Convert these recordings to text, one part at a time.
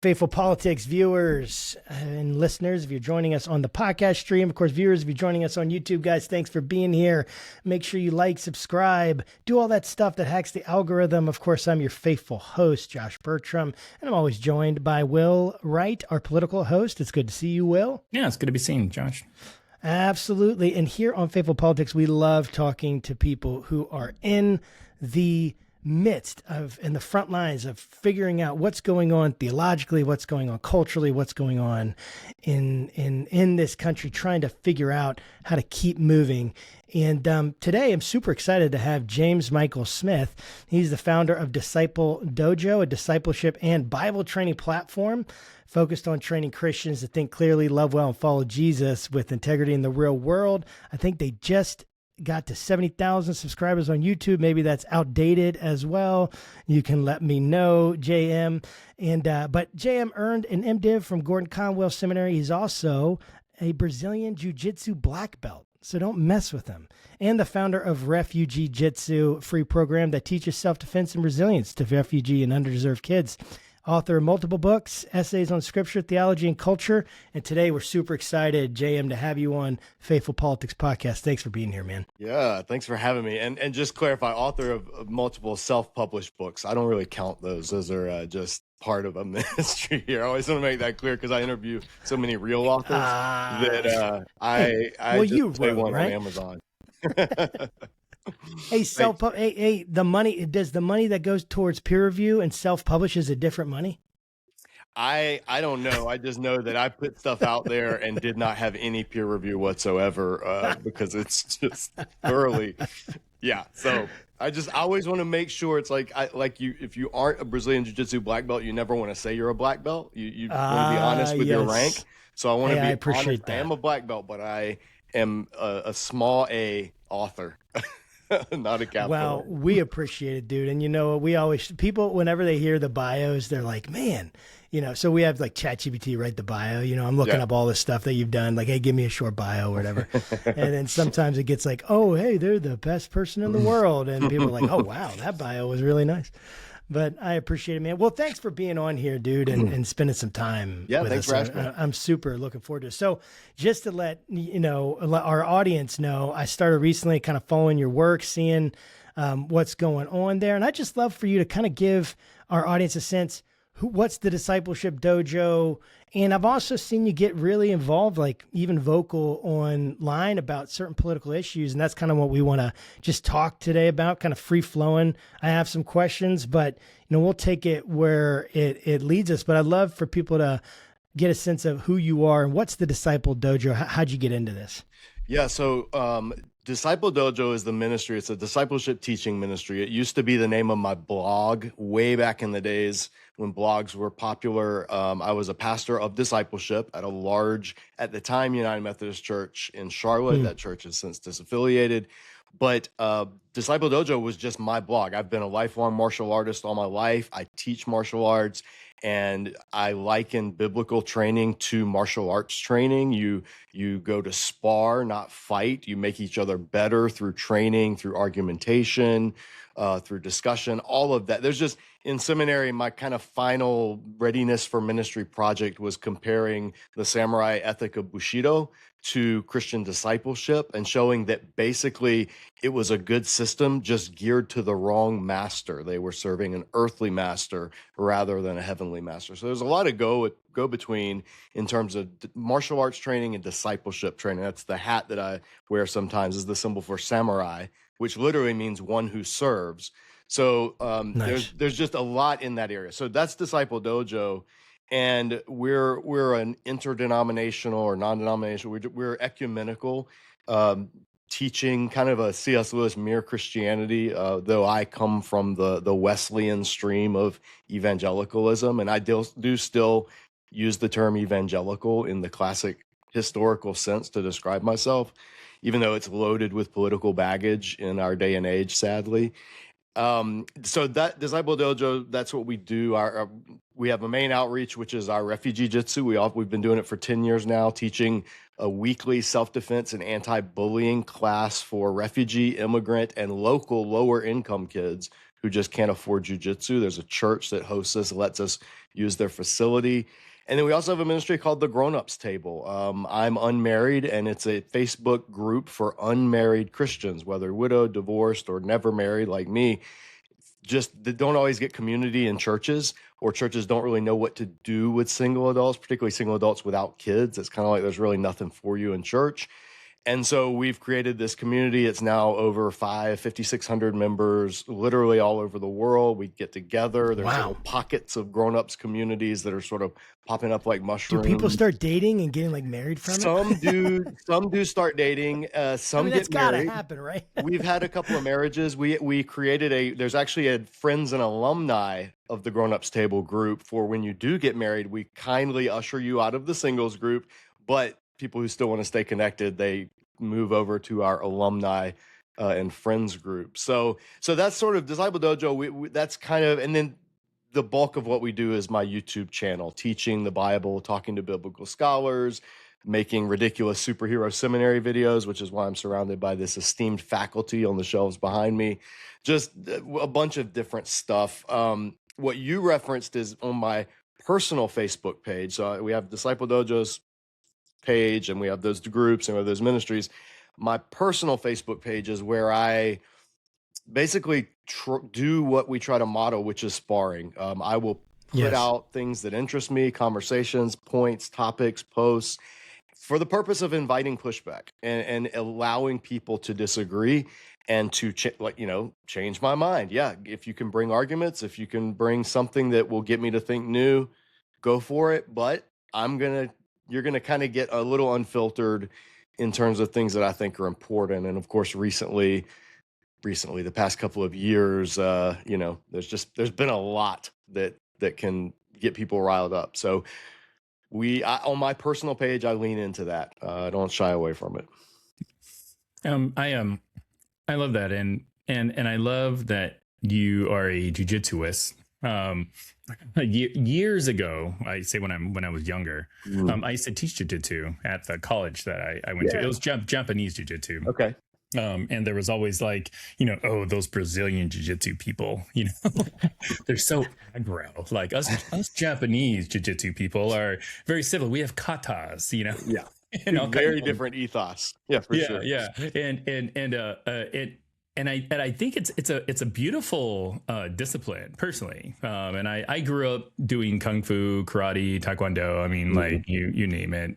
Faithful Politics viewers and listeners, if you're joining us on the podcast stream, of course, viewers, if you're joining us on YouTube, guys, thanks for being here. Make sure you like, subscribe, do all that stuff that hacks the algorithm. Of course, I'm your faithful host, Josh Bertram, and I'm always joined by Will Wright, our political host. It's good to see you, Will. Yeah, it's good to be seen, Josh. Absolutely. And here on Faithful Politics, we love talking to people who are in the midst of, in the front lines of figuring out what's going on theologically, what's going on culturally, what's going on in this country, trying to figure out how to keep moving. And today I'm super excited to have James Michael Smith. He's the founder of Disciple Dojo, a discipleship and Bible training platform focused on training Christians to think clearly, love well, and follow Jesus with integrity in the real world. I think they just got to 70,000 subscribers on YouTube. Maybe that's outdated as well. You can let me know, JM. But JM earned an MDiv from Gordon Conwell Seminary. He's also a Brazilian Jiu-Jitsu black belt, so don't mess with him. And the founder of Refugee Jitsu, free program that teaches self-defense and resilience to refugee and underdeserved kids. Author of multiple books, essays on scripture, theology, and culture. And today we're super excited, JM, to have you on Faithful Politics Podcast. Thanks for being here, man. Yeah, thanks for having me. And just clarify, author of multiple self-published books. I don't really count those. Those are just part of a ministry here. I always want to make that clear because I interview so many real authors that I well, just you play wrote, one right? on Amazon. Hey, the money, does the money that goes towards peer review and self-publish is a different money? I don't know. I just know that I put stuff out there and did not have any peer review whatsoever because it's just thoroughly, yeah. So I always want to make sure it's like if you aren't a Brazilian Jiu-Jitsu black belt, you never want to say you're a black belt. You want to be honest with your rank. So I want to be I appreciate honest. that. I am a black belt, but I am a small A author. Not a capital. Well, we appreciate it, dude. And you know, we always, people, whenever they hear the bios, they're like, man, you know, so we have like ChatGPT write the bio, you know, I'm looking up all this stuff that you've done. Like, hey, give me a short bio or whatever. And then sometimes it gets like, oh, hey, they're the best person in the world. And people are like, oh, wow, that bio was really nice. But I appreciate it, man. Well, thanks for being on here, dude, and spending some time with thanks us. for asking. I'm super looking forward to it. So just to let our audience know, I started recently kind of following your work, seeing what's going on there. And I'd just love for you to kind of give our audience a sense, what's the Discipleship Dojo? And I've also seen you get really involved, like even vocal online about certain political issues. And that's kind of what we want to just talk today about, kind of free flowing. I have some questions, but we'll take it where it leads us. But I'd love for people to get a sense of who you are and what's the Disciple Dojo. How'd you get into this? Yeah, so Disciple Dojo is the ministry. It's a discipleship teaching ministry. It used to be the name of my blog way back in the days when blogs were popular. I was a pastor of discipleship at a large, at the time, United Methodist Church in Charlotte. That church has since disaffiliated. But Disciple Dojo was just my blog. I've been a lifelong martial artist all my life. I teach martial arts, and I liken biblical training to martial arts training. You go to spar, not fight. You make each other better through training, through argumentation, through discussion, all of that. There's just, in seminary, my kind of final readiness for ministry project was comparing the samurai ethic of Bushido to Christian discipleship and showing that basically it was a good system just geared to the wrong master. They were serving an earthly master rather than a heavenly master. So there's a lot of go between in terms of martial arts training and discipleship training. That's the hat that I wear sometimes, is the symbol for samurai, which literally means one who serves. So Nice. there's just a lot in that area. So that's Disciple Dojo. And we're an interdenominational or non-denominational. We're ecumenical, teaching kind of a C.S. Lewis mere Christianity. Though I come from the Wesleyan stream of evangelicalism, and I do still use the term evangelical in the classic historical sense to describe myself, even though it's loaded with political baggage in our day and age, sadly. So that Disciple Dojo, that's what we do. We have a main outreach, which is our Refugee Jitsu. We've been doing it for 10 years now, teaching a weekly self-defense and anti-bullying class for refugee, immigrant, and local lower income kids who just can't afford jujitsu. There's a church that hosts us, lets us use their facility. And then we also have a ministry called the Grown Ups Table. I'm unmarried, and it's a Facebook group for unmarried Christians, whether widowed, divorced, or never married like me. Just they don't always get community in churches, or churches don't really know what to do with single adults, particularly single adults without kids. It's kind of like there's really nothing for you in church. And so we've created this community. It's now over 5,600 members, literally all over the world. We get together. There's Wow. little pockets of grown-ups communities that are sort of popping up like Do mushrooms. people start dating and getting like married from Some it? some do start dating. Some that's get gotta married. happen, right? We've had a couple of marriages. We created there's actually a friends and alumni of the Grown Ups Table group for when you do get married. We kindly usher you out of the singles group, but people who still want to stay connected, they move over to our alumni and friends group. So that's sort of Disciple Dojo. That's kind of, and then the bulk of what we do is my YouTube channel, teaching the Bible, talking to biblical scholars, making ridiculous superhero seminary videos, which is why I'm surrounded by this esteemed faculty on the shelves behind me. Just a bunch of different stuff. What you referenced is on my personal Facebook page. So we have Disciple Dojo's page, and we have those groups and we have those ministries. My personal Facebook page is where I basically do what we try to model, which is sparring. I will put out things that interest me, conversations, points, topics, posts, for the purpose of inviting pushback and allowing people to disagree and to change my mind. Yeah, if you can bring arguments, if you can bring something that will get me to think new, go for it. But you're gonna kind of get a little unfiltered in terms of things that I think are important. And of course, recently, the past couple of years, there's been a lot that can get people riled up. So on my personal page, I lean into that. I don't shy away from it. I love that, and I love that you are a jujitsuist. Years ago, I say when I was younger, I used to teach jiu-jitsu at the college that I went to. It was Japanese jiu-jitsu. Okay. And there was always like, those Brazilian jiu-jitsu people, they're so aggro. Like us Japanese jiu-jitsu people are very civil. We have katas, Yeah. And very different ethos. Yeah, for sure. Yeah. And I think it's a beautiful discipline personally. And I grew up doing kung fu, karate, taekwondo. I mean, like you name it.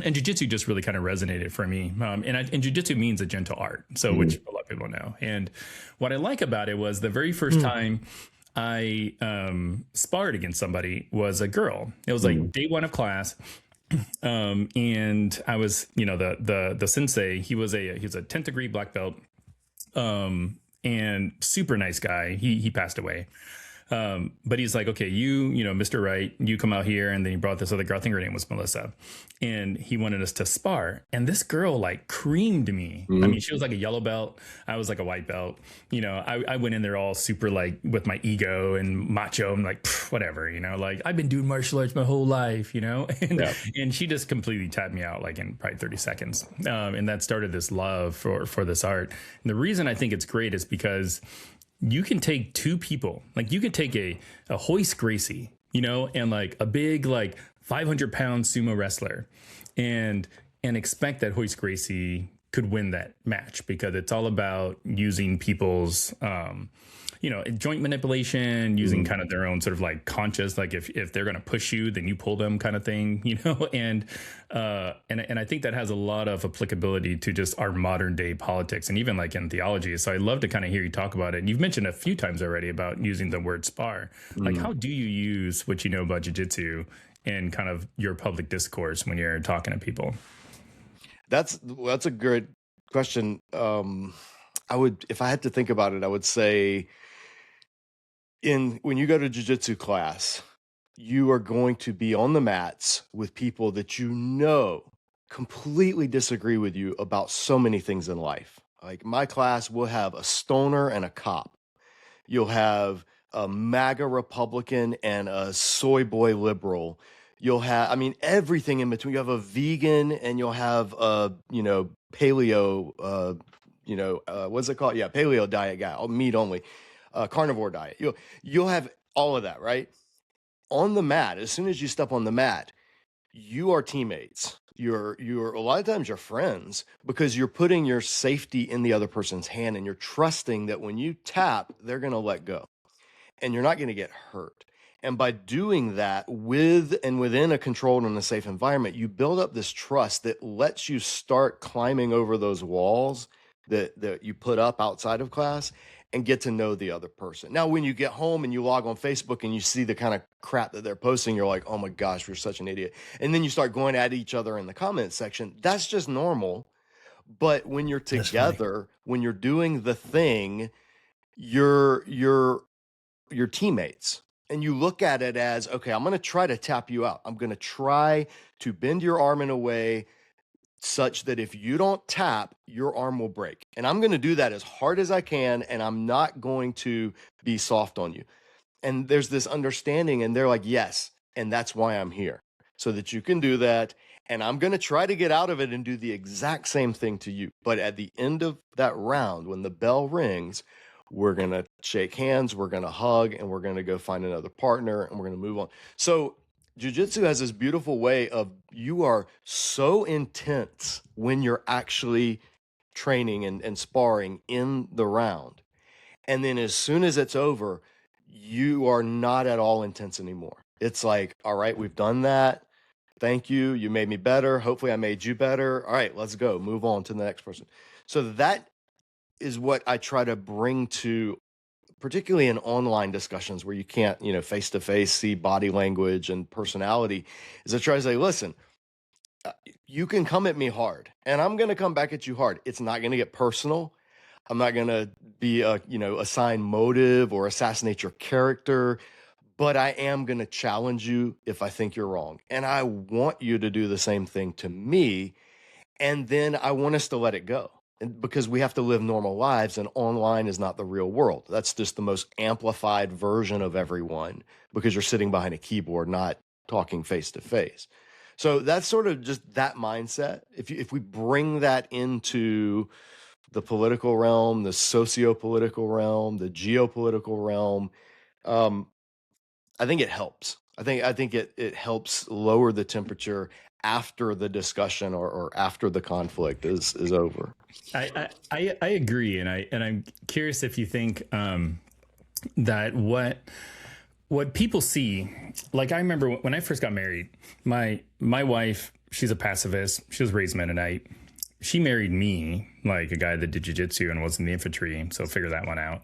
And jiu-jitsu just really kind of resonated for me. And jiu-jitsu means a gentle art, so which a lot of people know. And what I like about it was the very first time I sparred against somebody was a girl. It was like day one of class. And I was, the sensei, he was a 10th degree black belt. And super nice guy. He passed away. But he's like, okay, Mr. Wright, you come out here. And then he brought this other girl, I think her name was Melissa, and he wanted us to spar. And this girl like creamed me. I mean, she was like a yellow belt. I was like a white belt. I went in there all super like with my ego and macho. I'm like, whatever, like I've been doing martial arts my whole life, and she just completely tapped me out like in probably 30 seconds. And that started this love for this art. And the reason I think it's great is because you can take two people, like you could take a Hoist Gracie, and like a big, like 500-pound sumo wrestler and expect that Hoist Gracie could win that match, because it's all about using people's, joint manipulation, using kind of their own sort of like conscious, like if they're going to push you, then you pull them kind of thing, and I think that has a lot of applicability to just our modern day politics and even like in theology. So I'd love to kind of hear you talk about it. And you've mentioned a few times already about using the word spar. Like, how do you use what you know about jiu-jitsu in kind of your public discourse when you're talking to people? That's a good question. If I had to think about it, I would say when you go to jiu-jitsu class, you are going to be on the mats with people that completely disagree with you about so many things in life. Like my class will have a stoner and a cop. You'll have a MAGA Republican and a soy boy liberal. You'll have, everything in between. You have a vegan and you'll have a, paleo, what's it called? Yeah, paleo diet guy, meat only. carnivore diet. You'll have all of that, right? On the mat, as soon as you step on the mat, you are teammates. You're a lot of times you're friends because you're putting your safety in the other person's hand and you're trusting that when you tap, they're going to let go and you're not going to get hurt. And by doing that with and within a controlled and a safe environment, you build up this trust that lets you start climbing over those walls that you put up outside of class and get to know the other person. Now, when you get home and you log on Facebook and you see the kind of crap that they're posting, you're like, oh my gosh, you're such an idiot. And then you start going at each other in the comment section. That's just normal. But when you're together, when you're doing the thing, you're teammates. And you look at it as, okay, I'm going to try to tap you out. I'm going to try to bend your arm in a way such that if you don't tap, your arm will break. And I'm going to do that as hard as I can, and I'm not going to be soft on you. And there's this understanding, and they're like, yes, and that's why I'm here, so that you can do that. And I'm going to try to get out of it and do the exact same thing to you. But at the end of that round, when the bell rings, we're going to shake hands, we're going to hug, and we're going to go find another partner, and we're going to move on. So jiu-jitsu has this beautiful way of you are so intense when you're actually training and sparring in the round. And then as soon as it's over, you are not at all intense anymore. It's like, all right, we've done that. Thank you. You made me better. Hopefully I made you better. All right, let's go. Move on to the next person. So that is what I try to bring to, particularly in online discussions where you can't, face to face see body language and personality, is I try to say, listen, you can come at me hard and I'm going to come back at you hard. It's not going to get personal. I'm not going to be assign motive or assassinate your character, but I am going to challenge you if I think you're wrong. And I want you to do the same thing to me. And then I want us to let it go. And because we have to live normal lives and online is not the real world. That's just the most amplified version of everyone because you're sitting behind a keyboard, not talking face to face. So that's sort of just that mindset. If we bring that into the political realm, the socio-political realm, the geopolitical realm, I think it helps. I think it helps lower the temperature after the discussion or after the conflict is over. I agree, and I'm curious if you think that what people see, like I remember when I first got married, my wife, she's a pacifist. She was raised Mennonite. She married me, like a guy that did jiu-jitsu and was in the infantry, so figure that one out.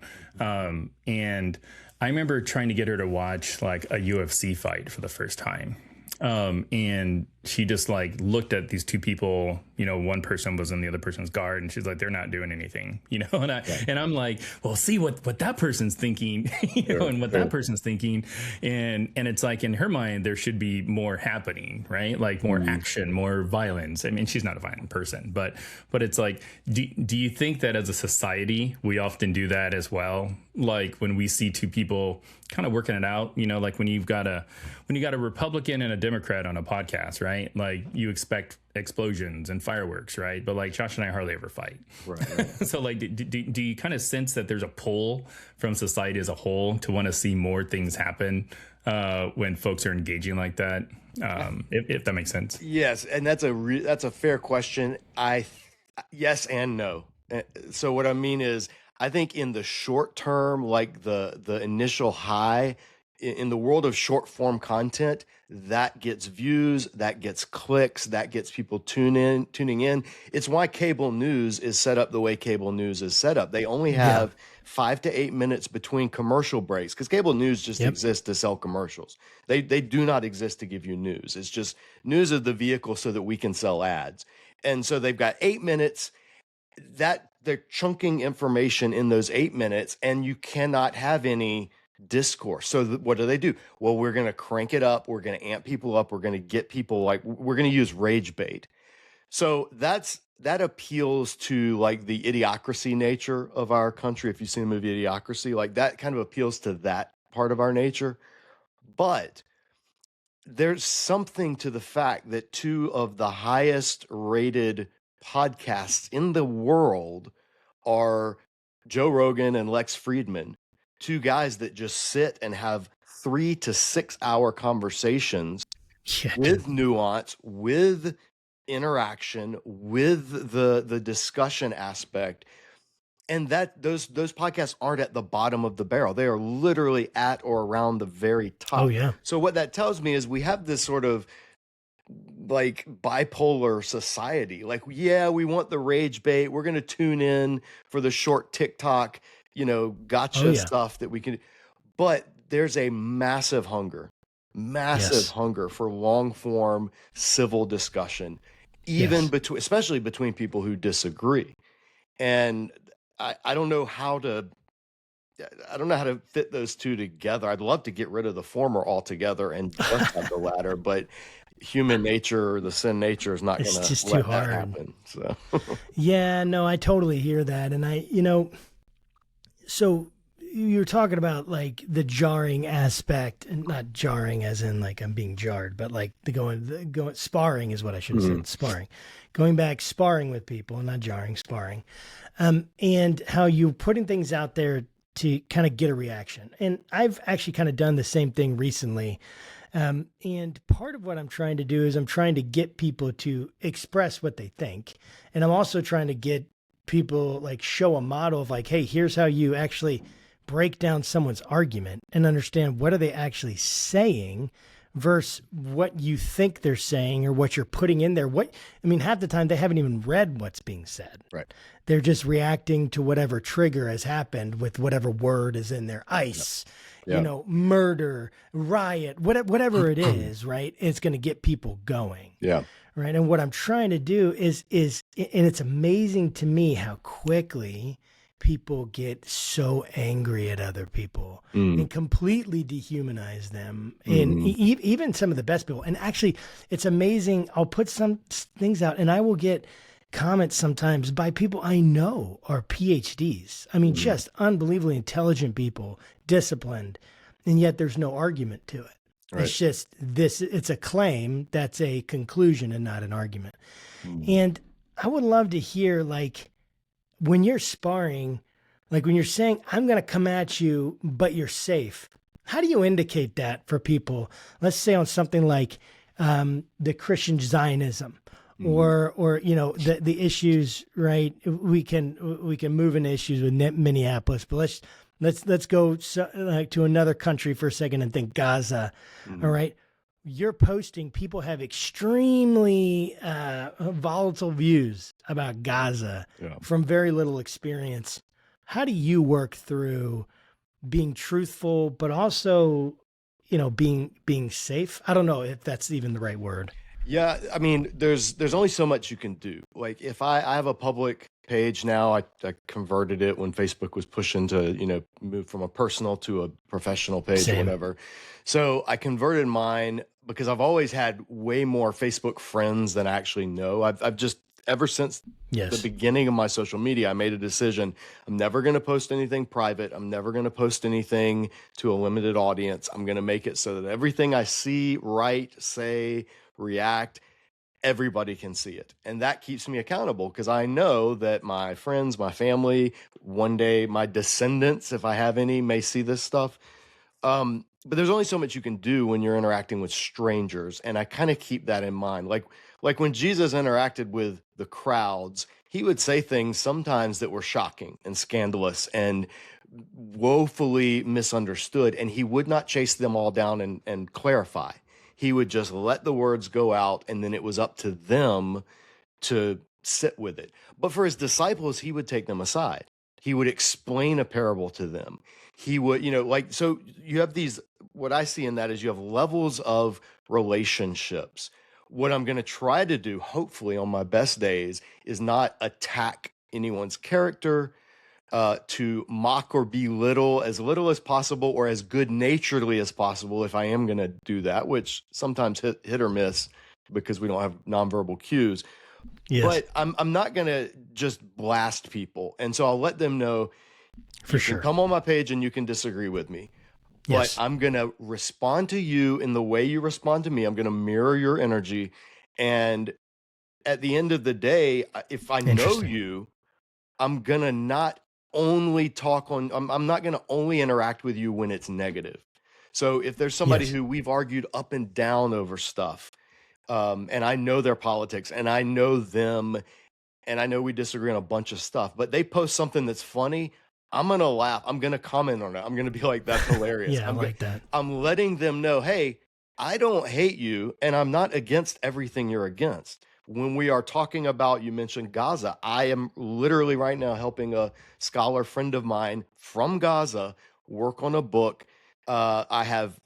And I remember trying to get her to watch like a UFC fight for the first time. And she just like looked at these two people, one person was in the other person's guard and she's like, they're not doing anything, and I'm like, well, see what that person's thinking, and what that person's thinking. And it's like, in her mind, there should be more happening, right? Like more action, more violence. I mean, she's not a violent person, but it's like, do you think that as a society, we often do that as well? Like when we see two people kind of working it out, like when you got a Republican and a Democrat on a podcast, right? Like you expect explosions and fireworks, right? But like Josh and I hardly ever fight. Right. So like, do you kind of sense that there's a pull from society as a whole to want to see more things happen when folks are engaging like that? If that makes sense. Yes. And that's a fair question. Yes and no. So what I mean is, I think in the short term, like the initial high in the world of short form content, that gets views, that gets clicks, that gets people tuning in. It's why cable news is set up the way cable news is set up. They only have 5 to 8 minutes between commercial breaks because cable news just exists to sell commercials. They do not exist to give you news. It's just news is the vehicle so that we can sell ads. And so they've got 8 minutes that they're chunking information in those 8 minutes, and you cannot have any discourse. So what do? Well, we're going to crank it up. We're going to amp people up. We're going to get people we're going to use rage bait. So that appeals to like the idiocracy nature of our country. If you've seen the movie Idiocracy, like that kind of appeals to that part of our nature. But there's something to the fact that two of the highest rated podcasts in the world are Joe Rogan and Lex Friedman. two guys that just sit and have 3 to 6 hour conversations with nuance, with interaction, with the discussion aspect. And that those podcasts aren't at the bottom of the barrel. They are literally at or around the very top. Oh, yeah. So what that tells me is we have this sort of like bipolar society. Like, yeah, we want the rage bait. We're going to tune in for the short TikTok, gotcha stuff that we can. But there's a massive hunger for long form civil discussion, even between, especially between people who disagree. And I don't know how to fit those two together. I'd love to get rid of the former altogether and just have the latter, but human nature, the sin nature, is not going to let that happen. So yeah, no, I totally hear that. And so you're talking about like the jarring aspect, and not jarring as in like I'm being jarred, but like the going sparring is what I should have said. Sparring, going back, sparring with people, not jarring, sparring. And how you're putting things out there to kind of get a reaction. And I've actually kind of done the same thing recently. And part of what I'm trying to do is I'm trying to get people to express what they think. And I'm also trying to get people like show a model of like, hey, here's how you actually break down someone's argument and understand what are they actually saying versus what you think they're saying or what you're putting in there. Half the time they haven't even read what's being said. Right. They're just reacting to whatever trigger has happened with whatever word is in there. Ice, murder, riot, whatever it is, right? It's going to get people going. Yeah. Right. And what I'm trying to do is, and it's amazing to me how quickly people get so angry at other people and completely dehumanize them. And even some of the best people. And actually, it's amazing. I'll put some things out and I will get comments sometimes by people I know are PhDs. I mean, just unbelievably intelligent people, disciplined, and yet there's no argument to it. Right. It's just it's a claim that's a conclusion and not an argument. And I would love to hear, like, when you're sparring, like when you're saying, I'm going to come at you, but you're safe. How do you indicate that for people? Let's say on something like the Christian Zionism or the issues, right? We can move into issues with Minneapolis, but let's go to another country for a second and think Gaza. All right. You're posting, people have extremely volatile views about Gaza from very little experience. How do you work through being truthful, but also, being safe? I don't know if that's even the right word. Yeah. I mean, there's only so much you can do. Like if I have a public page now, I converted it when Facebook was pushing to, move from a personal to a professional page or whatever. So I converted mine because I've always had way more Facebook friends than I actually know. I've just, ever since the beginning of my social media, I made a decision. I'm never going to post anything private. I'm never going to post anything to a limited audience. I'm going to make it so that everything I see, write, say, react, everybody can see it. And that keeps me accountable because I know that my friends, my family, one day my descendants, if I have any, may see this stuff. But there's only so much you can do when you're interacting with strangers. And I kind of keep that in mind. Like when Jesus interacted with the crowds, he would say things sometimes that were shocking and scandalous and woefully misunderstood. And he would not chase them all down and clarify. He would just let the words go out, and then it was up to them to sit with it. But for his disciples, he would take them aside. He would explain a parable to them. He would, so you have these, what I see in that is you have levels of relationships. What I'm going to try to do, hopefully on my best days, is not attack anyone's character, to mock or belittle as little as possible or as good-naturedly as possible if I am going to do that, which sometimes hit or miss because we don't have nonverbal cues. Yes. But I'm not going to just blast people. And so I'll let them know, you can come on my page and you can disagree with me. But I'm going to respond to you in the way you respond to me. I'm going to mirror your energy. And at the end of the day, if I know you, I'm going to not only talk on, I'm not going to only interact with you when it's negative. So if there's somebody Yes. who we've argued up and down over stuff, and I know their politics and I know them and I know we disagree on a bunch of stuff, but they post something that's funny, I'm going to laugh. I'm going to comment on it. I'm going to be like, that's hilarious. Yeah, I like that. I'm letting them know, hey, I don't hate you and I'm not against everything you're against. When we are talking about, you mentioned Gaza, I am literally right now helping a scholar friend of mine from Gaza work on a book. I have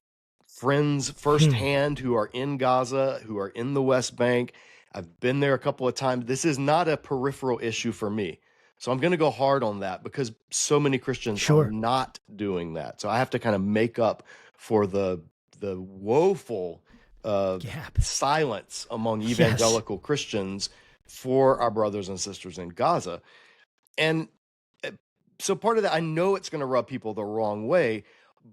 friends firsthand who are in Gaza, who are in the West Bank. I've been there a couple of times. This is not a peripheral issue for me. So I'm going to go hard on that because so many Christians are not doing that. So I have to kind of make up for the woeful silence among evangelical Christians for our brothers and sisters in Gaza. And so part of that, I know it's going to rub people the wrong way,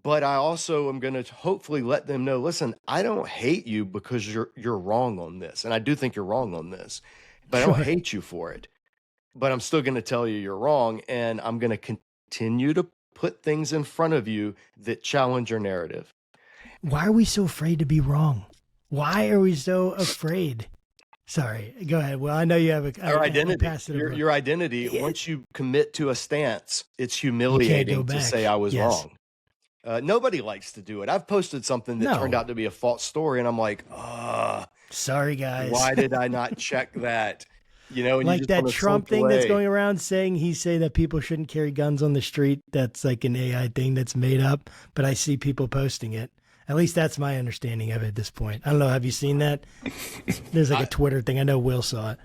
but I also am going to hopefully let them know, listen, I don't hate you because you're wrong on this. And I do think you're wrong on this, but I don't hate you for it. But I'm still going to tell you you're wrong. And I'm going to continue to put things in front of you that challenge your narrative. Why are we so afraid to be wrong? Why are we so afraid? Sorry, go ahead. Well, I know you have your identity. Your identity, once you commit to a stance, it's humiliating to say I was wrong. Nobody likes to do it. I've posted something that turned out to be a false story, and I'm like, sorry, guys. Why did I not check that? You know, and like that Trump thing that's going around saying he's saying that people shouldn't carry guns on the street. That's like an AI thing that's made up, but I see people posting it. At least that's my understanding of it at this point. I don't know. Have you seen that? There's like a Twitter thing. I know Will saw it.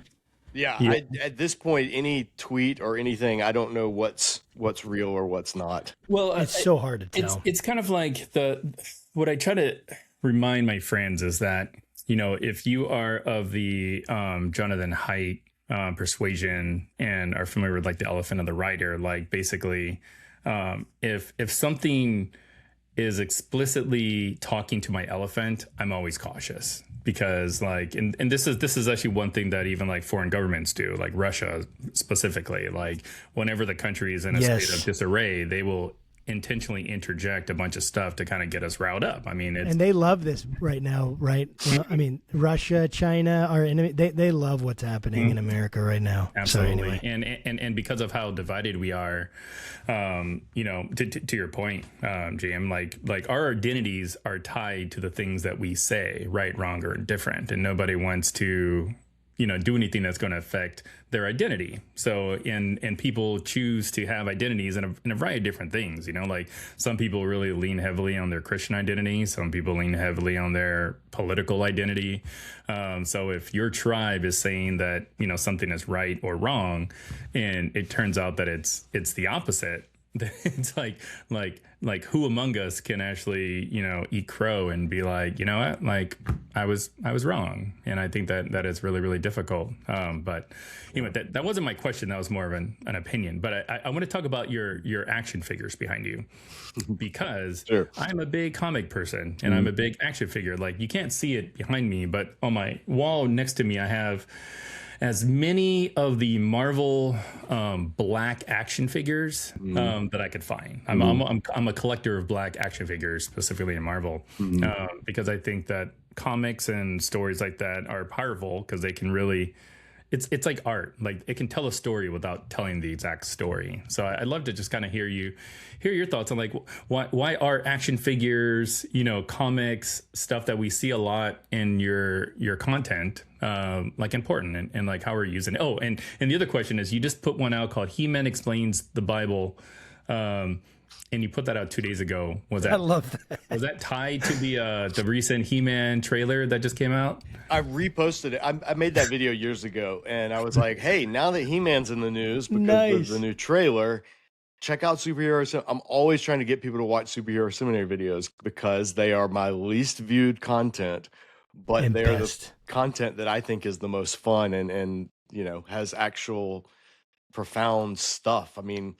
Yeah. At this point, any tweet or anything, I don't know what's real or what's not. Well, it's so hard to tell. It's kind of like what I try to remind my friends is that, you know, if you are of the Jonathan Haidt persuasion and are familiar with like the elephant and the rider, like basically if something is explicitly talking to my elephant, I'm always cautious because like, and this is actually one thing that even like foreign governments do, like Russia specifically, like whenever the country is in a state of disarray, they will intentionally interject a bunch of stuff to kind of get us riled up. I mean, and they love this right now, right? Well, I mean, Russia, China, our enemy, they love what's happening in America right now. Absolutely. So anyway. And because of how divided we are, you know, to your point, JM, like our identities are tied to the things that we say, right, wrong, or indifferent, and nobody wants to, you know, do anything that's going to affect their identity. So, and people choose to have identities in a variety of different things, you know, like some people really lean heavily on their Christian identity. Some people lean heavily on their political identity. So if your tribe is saying that, you know, something is right or wrong, and it turns out that it's the opposite, it's like who among us can actually, you know, eat crow and be like, you know what, like I was wrong. And I think that is really, really difficult. But anyway, that wasn't my question. That was more of an opinion. But I want to talk about your action figures behind you, because I'm a big comic person and I'm a big action figure. Like you can't see it behind me, but on my wall next to me, I have as many of the Marvel black action figures that I could find. I'm a collector of black action figures, specifically in Marvel, because I think that comics and stories like that are powerful because they can really, it's like art. Like it can tell a story without telling the exact story. So I'd love to just kind of hear your thoughts on like why are action figures, you know, comics, stuff that we see a lot in your content, like important and like how are you using it? Oh, and the other question is you just put one out called He-Man Explains the Bible. And you put that out 2 days ago. I love that. Was that tied to the recent He-Man trailer that just came out? I reposted it. I made that video years ago, and I was like, "Hey, now that He-Man's in the news because of the new trailer, check out superhero." I'm always trying to get people to watch superhero seminary videos because they are my least viewed content, but they're the content that I think is the most fun and you know has actual profound stuff. I mean.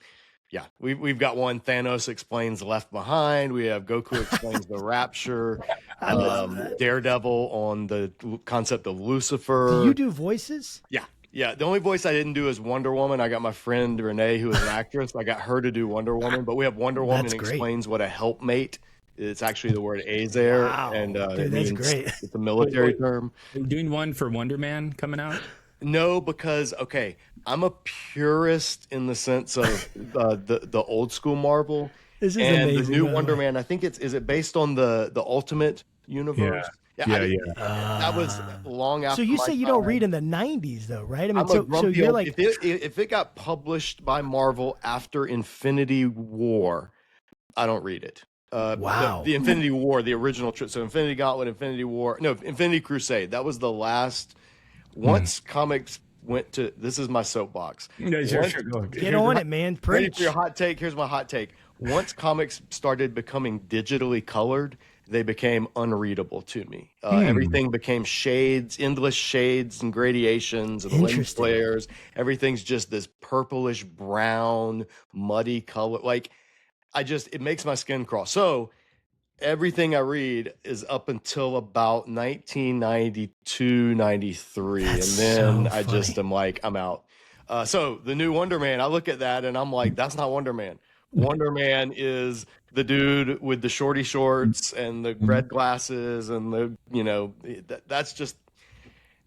Yeah, we've got one. Thanos explains Left Behind. We have Goku explains the Rapture. Daredevil on the concept of Lucifer. Do you do voices? Yeah. Yeah, the only voice I didn't do is Wonder Woman. I got my friend Renee, who is an actress. I got her to do Wonder Woman, but we have Wonder Woman That's great. explains what a helpmate. It's actually the word Azer, and Wow, it dude, that's means great. it's a military term. Are you doing one for Wonder Man coming out? No, because okay, I'm a purist in the sense of the old school Marvel This is and the amazing, new by the Wonder way. Man. I think is it based on the Ultimate Yeah. Universe? Yeah, Yeah, yeah. that was long So after you my say you don't read time. in the '90s, though, right? I mean, I'm a so grumpy you're old. like, If it got published by Marvel after Infinity War, I don't read it. wow, The Infinity War, the original. So Infinity Gauntlet, Infinity War, no, Infinity Crusade. That was the last. Hmm. Once comics went to, this is my soapbox. Yeah, sure, Once, sure. Go. get here's on your it, man. ready for your Preach. hot take. Here's my hot take. Once comics started becoming digitally colored, they became unreadable to me. Hmm. Everything became shades, endless shades and gradations and lens Interesting. flares. Everything's just this purplish brown, muddy color. Like it makes my skin crawl. So everything I read is up until about 1992, 93. That's And then so I just funny. am like, I'm out. So the new Wonder Man, I look at that and I'm like, that's not Wonder Man. Wonder Man is the dude with the shorty shorts and the red glasses and that's just,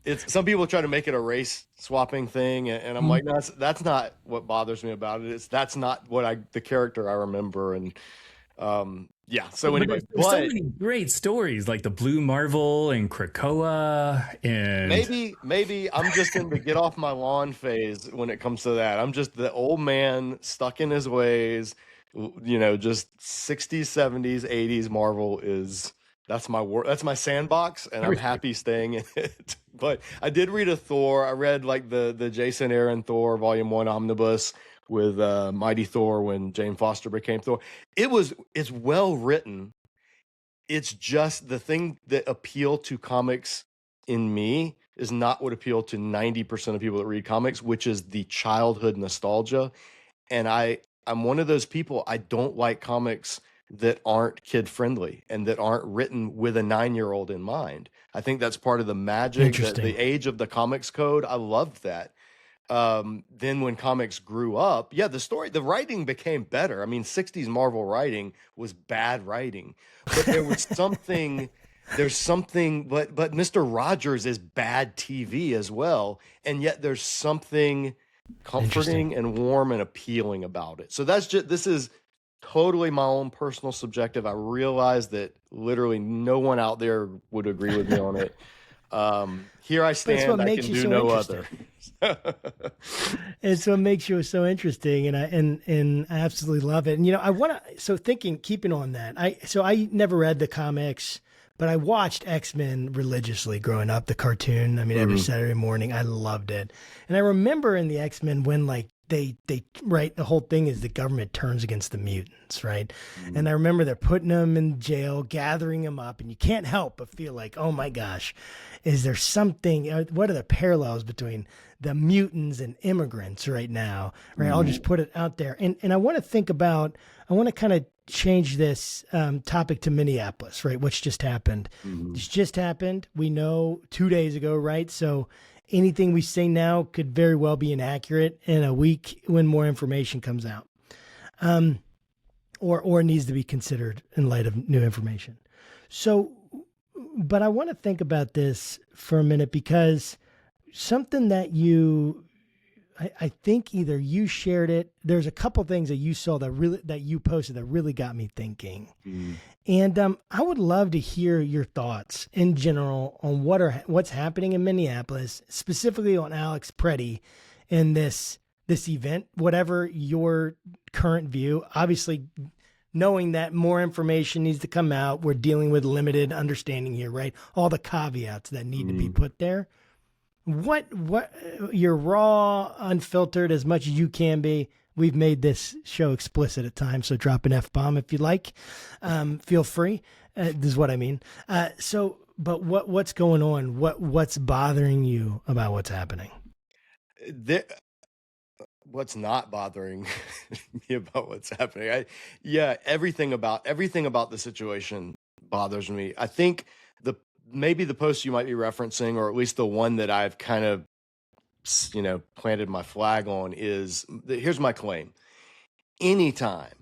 it's some people try to make it a race swapping thing. And I'm like, no, that's not what bothers me about it. That's not the character I remember. And yeah. So But anyway, there's so but many great stories like the Blue Marvel and Krakoa and maybe I'm just in the get off my lawn phase when it comes to that. I'm just the old man stuck in his ways. Just 60s, 70s, 80s Marvel is that's my work. That's my sandbox, and I'm everything. happy staying in it. But I did read a Thor. I read like the Jason Aaron Thor Volume One omnibus with Mighty Thor when Jane Foster became Thor. It's well written. It's just the thing that appealed to comics in me is not what appealed to 90% of people that read comics, which is the childhood nostalgia. And I'm one of those people. I don't like comics that aren't kid friendly and that aren't written with a 9-year-old in mind. I think that's part of the magic, that Interesting. the age of the comics code. I loved that. Then when comics grew up, yeah, the writing became better. I mean, 60s Marvel writing was bad writing, but there's something, but Mr. Rogers is bad TV as well. And yet there's something Interesting. comforting and warm and appealing about it. So this is totally my own personal subjective. I realize that literally no one out there would agree with me on it. Here I But it's what stand, I makes can you do so no interesting. other. It's what makes you so interesting, and I absolutely love it. And I want to. So keeping on that, I never read the comics, but I watched X-Men religiously growing up, the cartoon. I mean, every Mhm. Saturday morning, I loved it. And I remember in the X-Men when like they right, the whole thing is the government turns against the mutants, right? And I remember they're putting them in jail, gathering them up, and you can't help but feel like, oh my gosh, is there something? What are the parallels between the mutants and immigrants right now? Right, I'll just put it out there, and I want to think about. I want to kind of change this topic to Minneapolis, right? Which just happened. Mhm. This just happened. We know 2 days ago, right? So anything we say now could very well be inaccurate in a week when more information comes out, or needs to be considered in light of new information. So, but I want to think about this for a minute because something that I think either you shared it. There's a couple things that you saw that you posted that really got me thinking, Mhm. and I would love to hear your thoughts in general on what's happening in Minneapolis, specifically on Alex Preddy in this event. Whatever your current view, obviously, knowing that more information needs to come out, we're dealing with limited understanding here, right? All the caveats that need to be Mhm. put there. What you're raw, unfiltered as much as you can be. We've made this show explicit at times, so drop an F bomb if you like. Feel free. This is what I mean. But what's going on? What's bothering you about what's happening? There, what's not bothering me about what's happening? Yeah, everything about the situation bothers me. I think the maybe the post you might be referencing, or at least the one that I've kind of planted my flag on is here's my claim. Anytime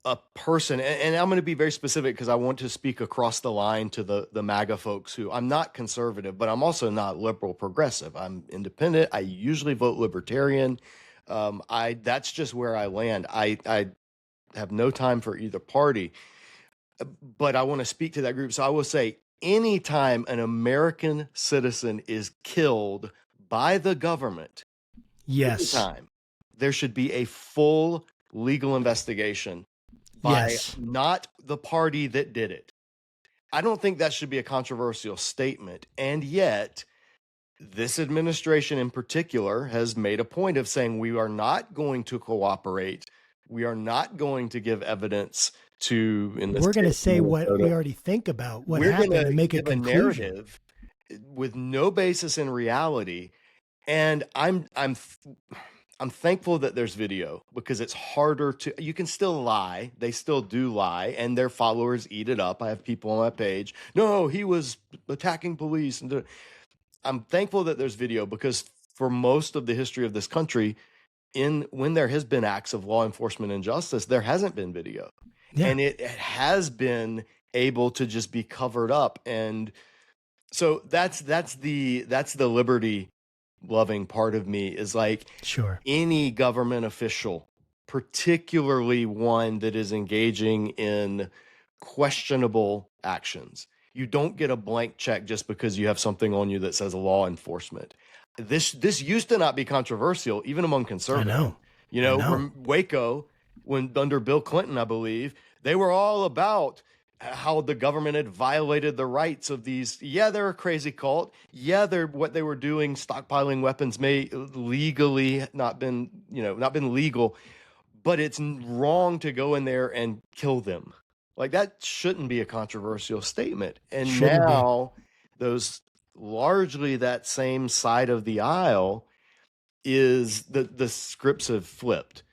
a person, and I'm going to be very specific because I want to speak across the line to the MAGA folks who I'm not conservative, but I'm also not liberal progressive. I'm independent. I usually vote libertarian. That's just where I land. I have no time for either party, but I want to speak to that group. So I will say, anytime an American citizen is killed by the government, Yes. anytime, there should be a full legal investigation by Yes. not the party that did it. I don't think that should be a controversial statement. And yet, this administration in particular has made a point of saying we are not going to cooperate. We are not going to give evidence to, in this We're going to case, say what Minnesota. we already think about what We're happened gonna and make a give conclusion. narrative with no basis in reality. And I'm thankful that there's video, because it's harder to, you can still lie. They still do lie, and their followers eat it up. I have people on my page, no, he was attacking police. And I'm thankful that there's video, because for most of the history of this country, when there has been acts of law enforcement injustice, there hasn't been video. Yeah. And it has been able to just be covered up. And so that's the liberty loving part of me, is like, Sure. any government official, particularly one that is engaging in questionable actions, you don't get a blank check just because you have something on you that says law enforcement. This used to not be controversial, even among conservatives. I know. From Waco, when under Bill Clinton, I believe, they were all about how the government had violated the rights of these. Yeah, they're a crazy cult. Yeah, what they were doing, stockpiling weapons, may legally not been legal, but it's wrong to go in there and kill them. Like, that shouldn't be a controversial statement. And Shouldn't be. now those, largely that same side of the aisle, is the scripts have flipped.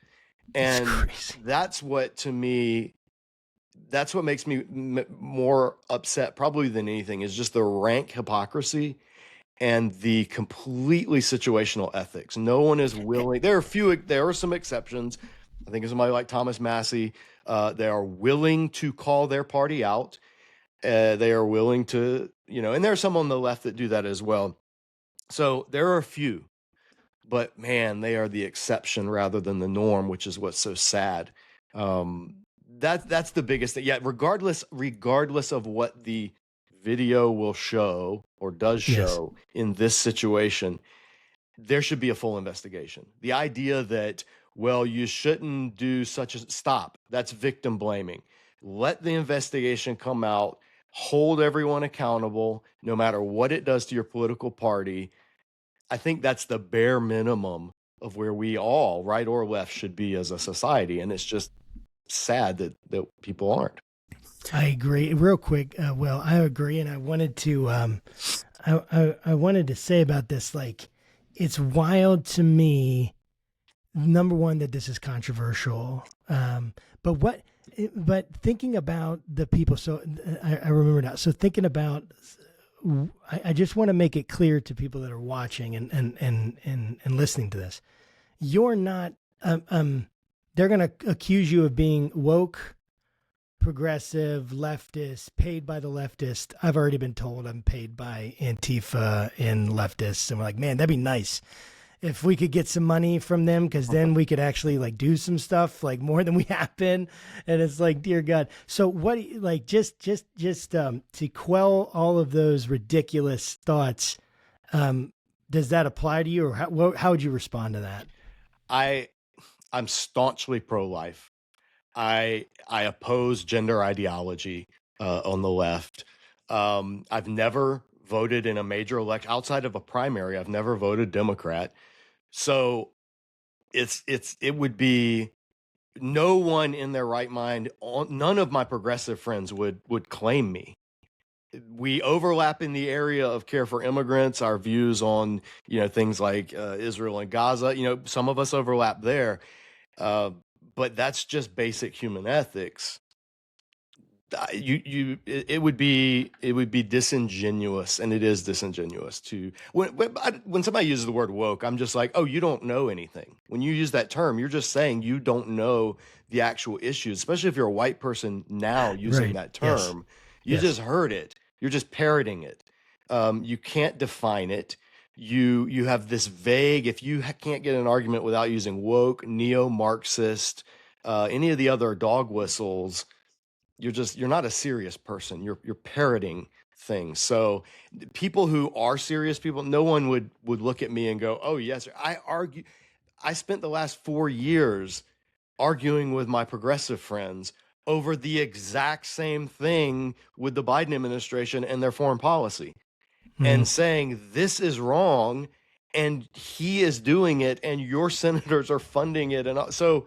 It's And crazy. that's what, to me, that's what makes me more upset probably than anything, is just the rank hypocrisy and the completely situational ethics. No one is willing. There are some exceptions. I think of somebody like Thomas Massey. They are willing to call their party out. They are willing to, and there are some on the left that do that as well. So there are a few, but man, they are the exception rather than the norm, which is what's so sad. That's the biggest thing. Yeah, regardless of what the video will show or does show in this situation, there should be a full investigation. The idea that, well, you shouldn't do such a stop, that's victim blaming. Let the investigation come out, hold everyone accountable, no matter what it does to your political party. I think that's the bare minimum of where we all, right or left, should be as a society. And it's just sad that people aren't. I agree. Real quick, well, I agree, and I wanted to, I wanted to say about this, like, it's wild to me. Number one, that this is controversial, but thinking about the people. So I remember now. So thinking about, I just want to make it clear to people that are watching and listening to this. You're not. They're going to accuse you of being woke, progressive, leftist, paid by the leftist. I've already been told I'm paid by Antifa and leftists. And we're like, man, that'd be nice if we could get some money from them, because then we could actually like do some stuff like more than we have been. And it's like, dear God. So what, like, just to quell all of those ridiculous thoughts, does that apply to you, or how would you respond to that? I'm staunchly pro-life. I oppose gender ideology on the left. I've never voted in a major election outside of a primary. I've never voted Democrat. So it would be, no one in their right mind, none of my progressive friends would claim me. We overlap in the area of care for immigrants, our views on, things like Israel and Gaza, some of us overlap there. But that's just basic human ethics. it would be disingenuous, and it is disingenuous to when somebody uses the word woke, I'm just like, oh, you don't know anything. When you use that term, you're just saying you don't know the actual issues, especially if you're a white person now using Right. that Yes. term. You Yes. just heard it. You're just parroting it. You can't define it. You have this vague. If you can't get an argument without using woke, neo-Marxist, any of the other dog whistles, you're not a serious person. You're parroting things. So people who are serious people, no one would look at me and go, "Oh yes, I spent the last 4 years arguing with my progressive friends over the exact same thing with the Biden administration and their foreign policy, and saying this is wrong, and he is doing it, and your senators are funding it, and so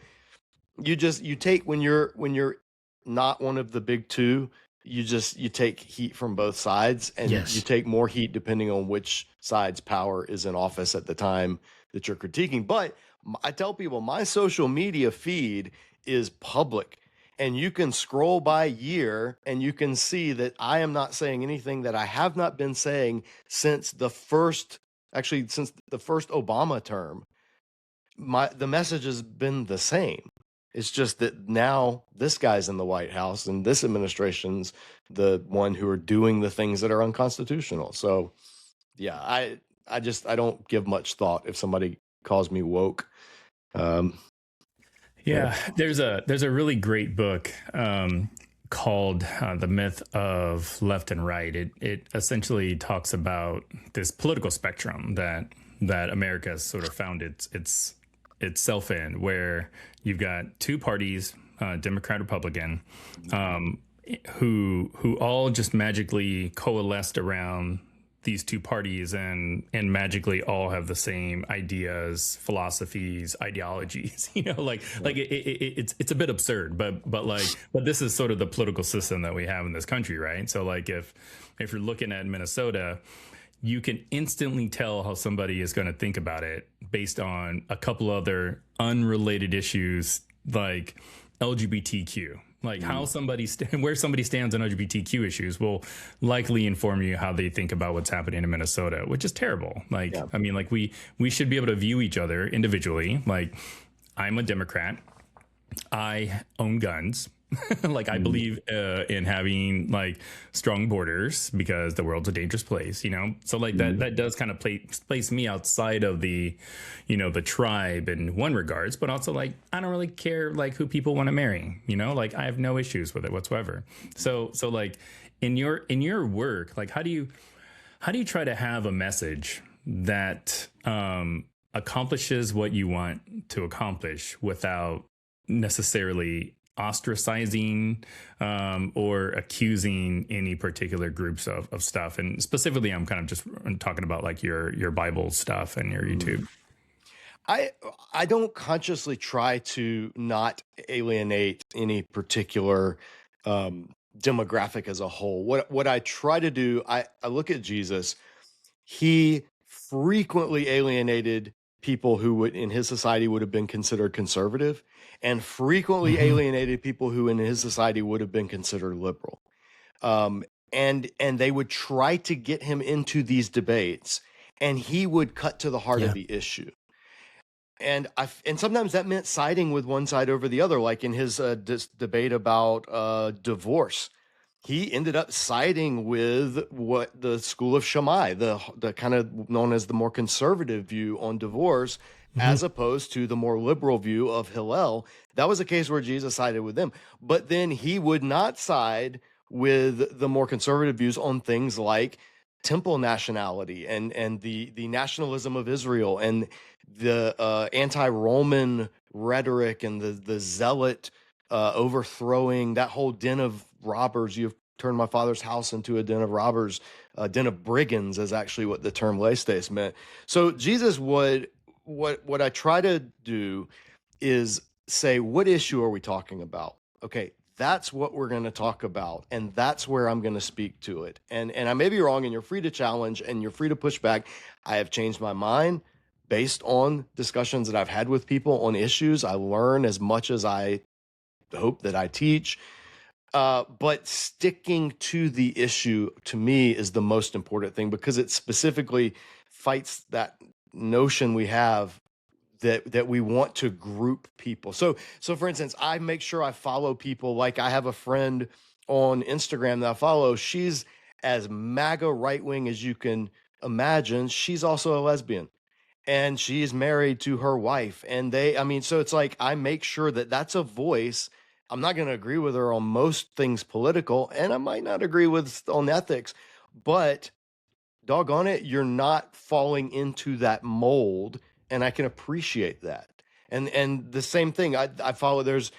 you take when you're not one of the big two, you take heat from both sides, and Yes. you take more heat depending on which side's power is in office at the time that you're critiquing. But I tell people my social media feed is public, and you can scroll by year and you can see that I am not saying anything that I have not been saying since the first Obama term. The message has been the same. It's just that now this guy's in the White House and this administration's the one who are doing the things that are unconstitutional. So yeah, I don't give much thought if somebody calls me woke. Yeah, there's a really great book called The Myth of Left and Right. It essentially talks about this political spectrum that America has sort of found itself in, where you've got two parties, Democrat, Republican, who all just magically coalesced around these two parties and magically all have the same ideas, philosophies, ideologies. It's a bit absurd, but this is sort of the political system that we have in this country, right? So like if you're looking at Minnesota, you can instantly tell how somebody is going to think about it based on a couple other unrelated issues like LGBTQ. Like how where somebody stands on LGBTQ issues will likely inform you how they think about what's happening in Minnesota, which is terrible. Like, yeah. I mean, like we should be able to view each other individually. Like, I'm a Democrat. I own guns. Like I believe in having like strong borders because the world's a dangerous place, so like that does kind of place me outside of the the tribe in one regards, but also like I don't really care like who people want to marry, like I have no issues with it whatsoever. So like in your work, like how do you try to have a message that accomplishes what you want to accomplish without necessarily ostracizing or accusing any particular groups of stuff? And specifically, I'm kind of just talking about like your Bible stuff and your YouTube. I don't consciously try to not alienate any particular demographic as a whole. What I try to do, I look at Jesus. He frequently alienated people who would in his society would have been considered conservative, and frequently alienated people who in his society would have been considered liberal. And they would try to get him into these debates, and he would cut to the heart of the issue. And sometimes that meant siding with one side over the other, like in his debate about divorce. He ended up siding with what the school of Shammai, the kind of known as the more conservative view on divorce, as opposed to the more liberal view of Hillel. That was a case where Jesus sided with them. But then he would not side with the more conservative views on things like temple nationality and the nationalism of Israel and the anti-Roman rhetoric and the zealot overthrowing that whole den of robbers. You've turned my father's house into a den of robbers. A den of brigands is actually what the term lestes meant. So Jesus would, what I try to do is say, what issue are we talking about? Okay, that's what we're going to talk about, and that's where I'm going to speak to it. And I may be wrong, and you're free to challenge, and you're free to push back. I have changed my mind based on discussions that I've had with people on issues. I learn as much as I hope that I teach. But sticking to the issue to me is the most important thing, because it specifically fights that notion we have that we want to group people. So for instance, I make sure I follow people. Like, I have a friend on Instagram that I follow. She's as MAGA right wing as you can imagine. She's also a lesbian, and she's married to her wife, and so it's like, I make sure that that's a voice. I'm not going to agree with her on most things political, and I might not agree with on ethics, but doggone it, you're not falling into that mold, and I can appreciate that. And the same thing, I follow. There's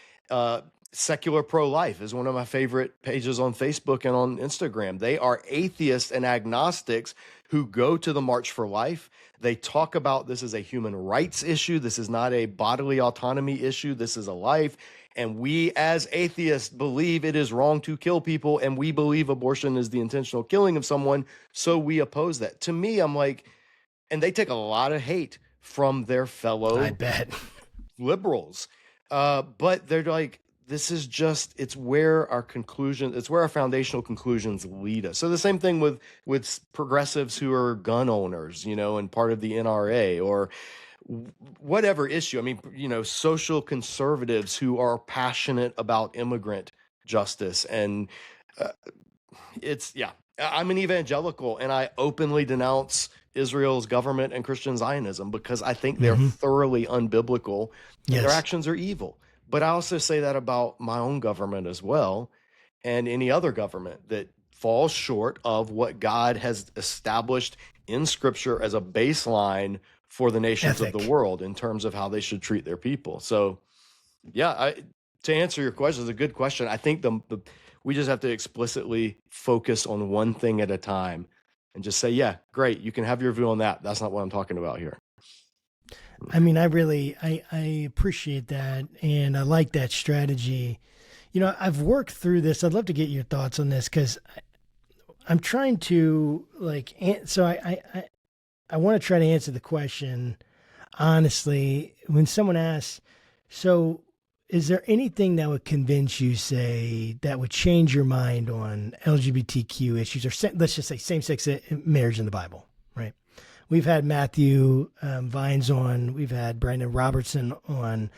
secular pro-life is one of my favorite pages on Facebook and on Instagram. They are atheists and agnostics who go to the March for Life. They talk about this is a human rights issue. This is not a bodily autonomy issue. This is a life. And we as atheists believe it is wrong to kill people, and we believe abortion is the intentional killing of someone. So we oppose that. To me, I'm like, and they take a lot of hate from their I fellow bet. liberals. But they're like, this is just, it's where our foundational conclusions lead us. So the same thing with progressives who are gun owners, and part of the NRA, or whatever issue. I mean, social conservatives who are passionate about immigrant justice. And uh, I'm an evangelical, and I openly denounce Israel's government and Christian Zionism because I think they're thoroughly unbiblical, and their Yes. actions are evil. But I also say that about my own government as well, and any other government that falls short of what God has established in Scripture as a baseline for the nations of Ethic. the world in terms of how they should treat their people. So, to answer your question, it's a good question. I think we just have to explicitly focus on one thing at a time and just say, yeah, great, you can have your view on that. That's not what I'm talking about here. I mean, I appreciate that, and I like that strategy. I've worked through this. I'd love to get your thoughts on this, because I'm trying to I want to try to answer the question honestly. When someone asks, so is there anything that would convince you, say, that would change your mind on LGBTQ issues, or let's just say same-sex marriage in the Bible, right? We've had Matthew Vines on. We've had Brandon Robertson on.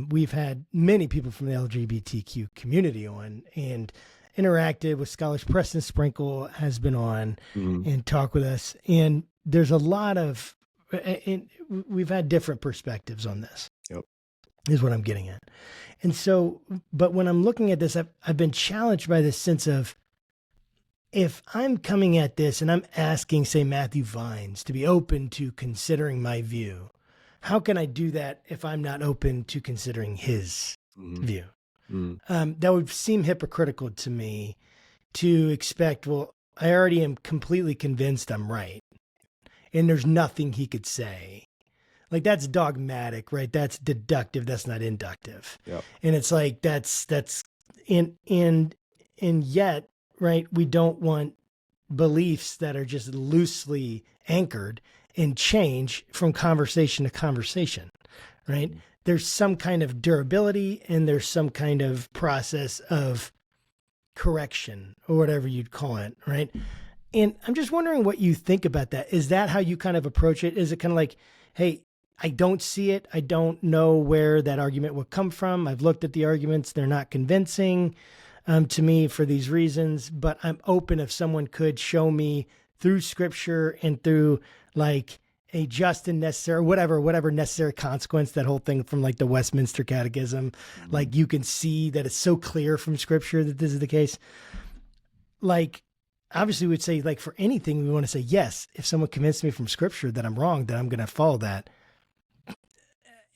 We've had many people from the LGBTQ community on, and interacted with scholars. Preston Sprinkle has been on and talked with us. And there's a lot of, and we've had different perspectives on this. Yep. Is what I'm getting at. And so, but when I'm looking at this, I've been challenged by this sense of, if I'm coming at this and I'm asking, say, Matthew Vines to be open to considering my view, how can I do that if I'm not open to considering his view? That would seem hypocritical to me, to expect, well, I already am completely convinced I'm right, and there's nothing he could say. Like, that's dogmatic, right? That's deductive. That's not inductive. Yep. And it's like, and yet, right, we don't want beliefs that are just loosely anchored and change from conversation to conversation, right? There's some kind of durability, and there's some kind of process of correction, or whatever you'd call it, right? And I'm just wondering what you think about that. Is that how you kind of approach it? Is it kind of like, hey, I don't see it. I don't know where that argument would come from. I've looked at the arguments. They're not convincing to me for these reasons, but I'm open if someone could show me through Scripture and through like a just and necessary, whatever necessary consequence, that whole thing from like the Westminster Catechism, like you can see that it's so clear from Scripture that this is the case. Like, obviously we'd say, like, for anything, we want to say, yes, if someone convinced me from Scripture that I'm wrong, then I'm going to follow that.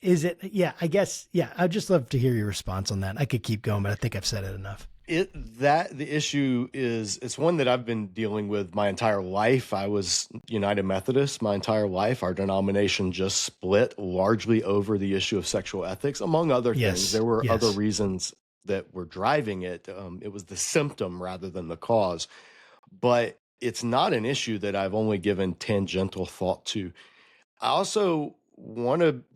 Is it? Yeah, I guess. Yeah. I'd just love to hear your response on that. I could keep going, but I think I've said it enough. The issue is, it's one that I've been dealing with my entire life. I was United Methodist my entire life. Our denomination just split largely over the issue of sexual ethics, among other things. There were other reasons that were driving it. It was the symptom rather than the cause. But it's not an issue that I've only given tangential thought to. I also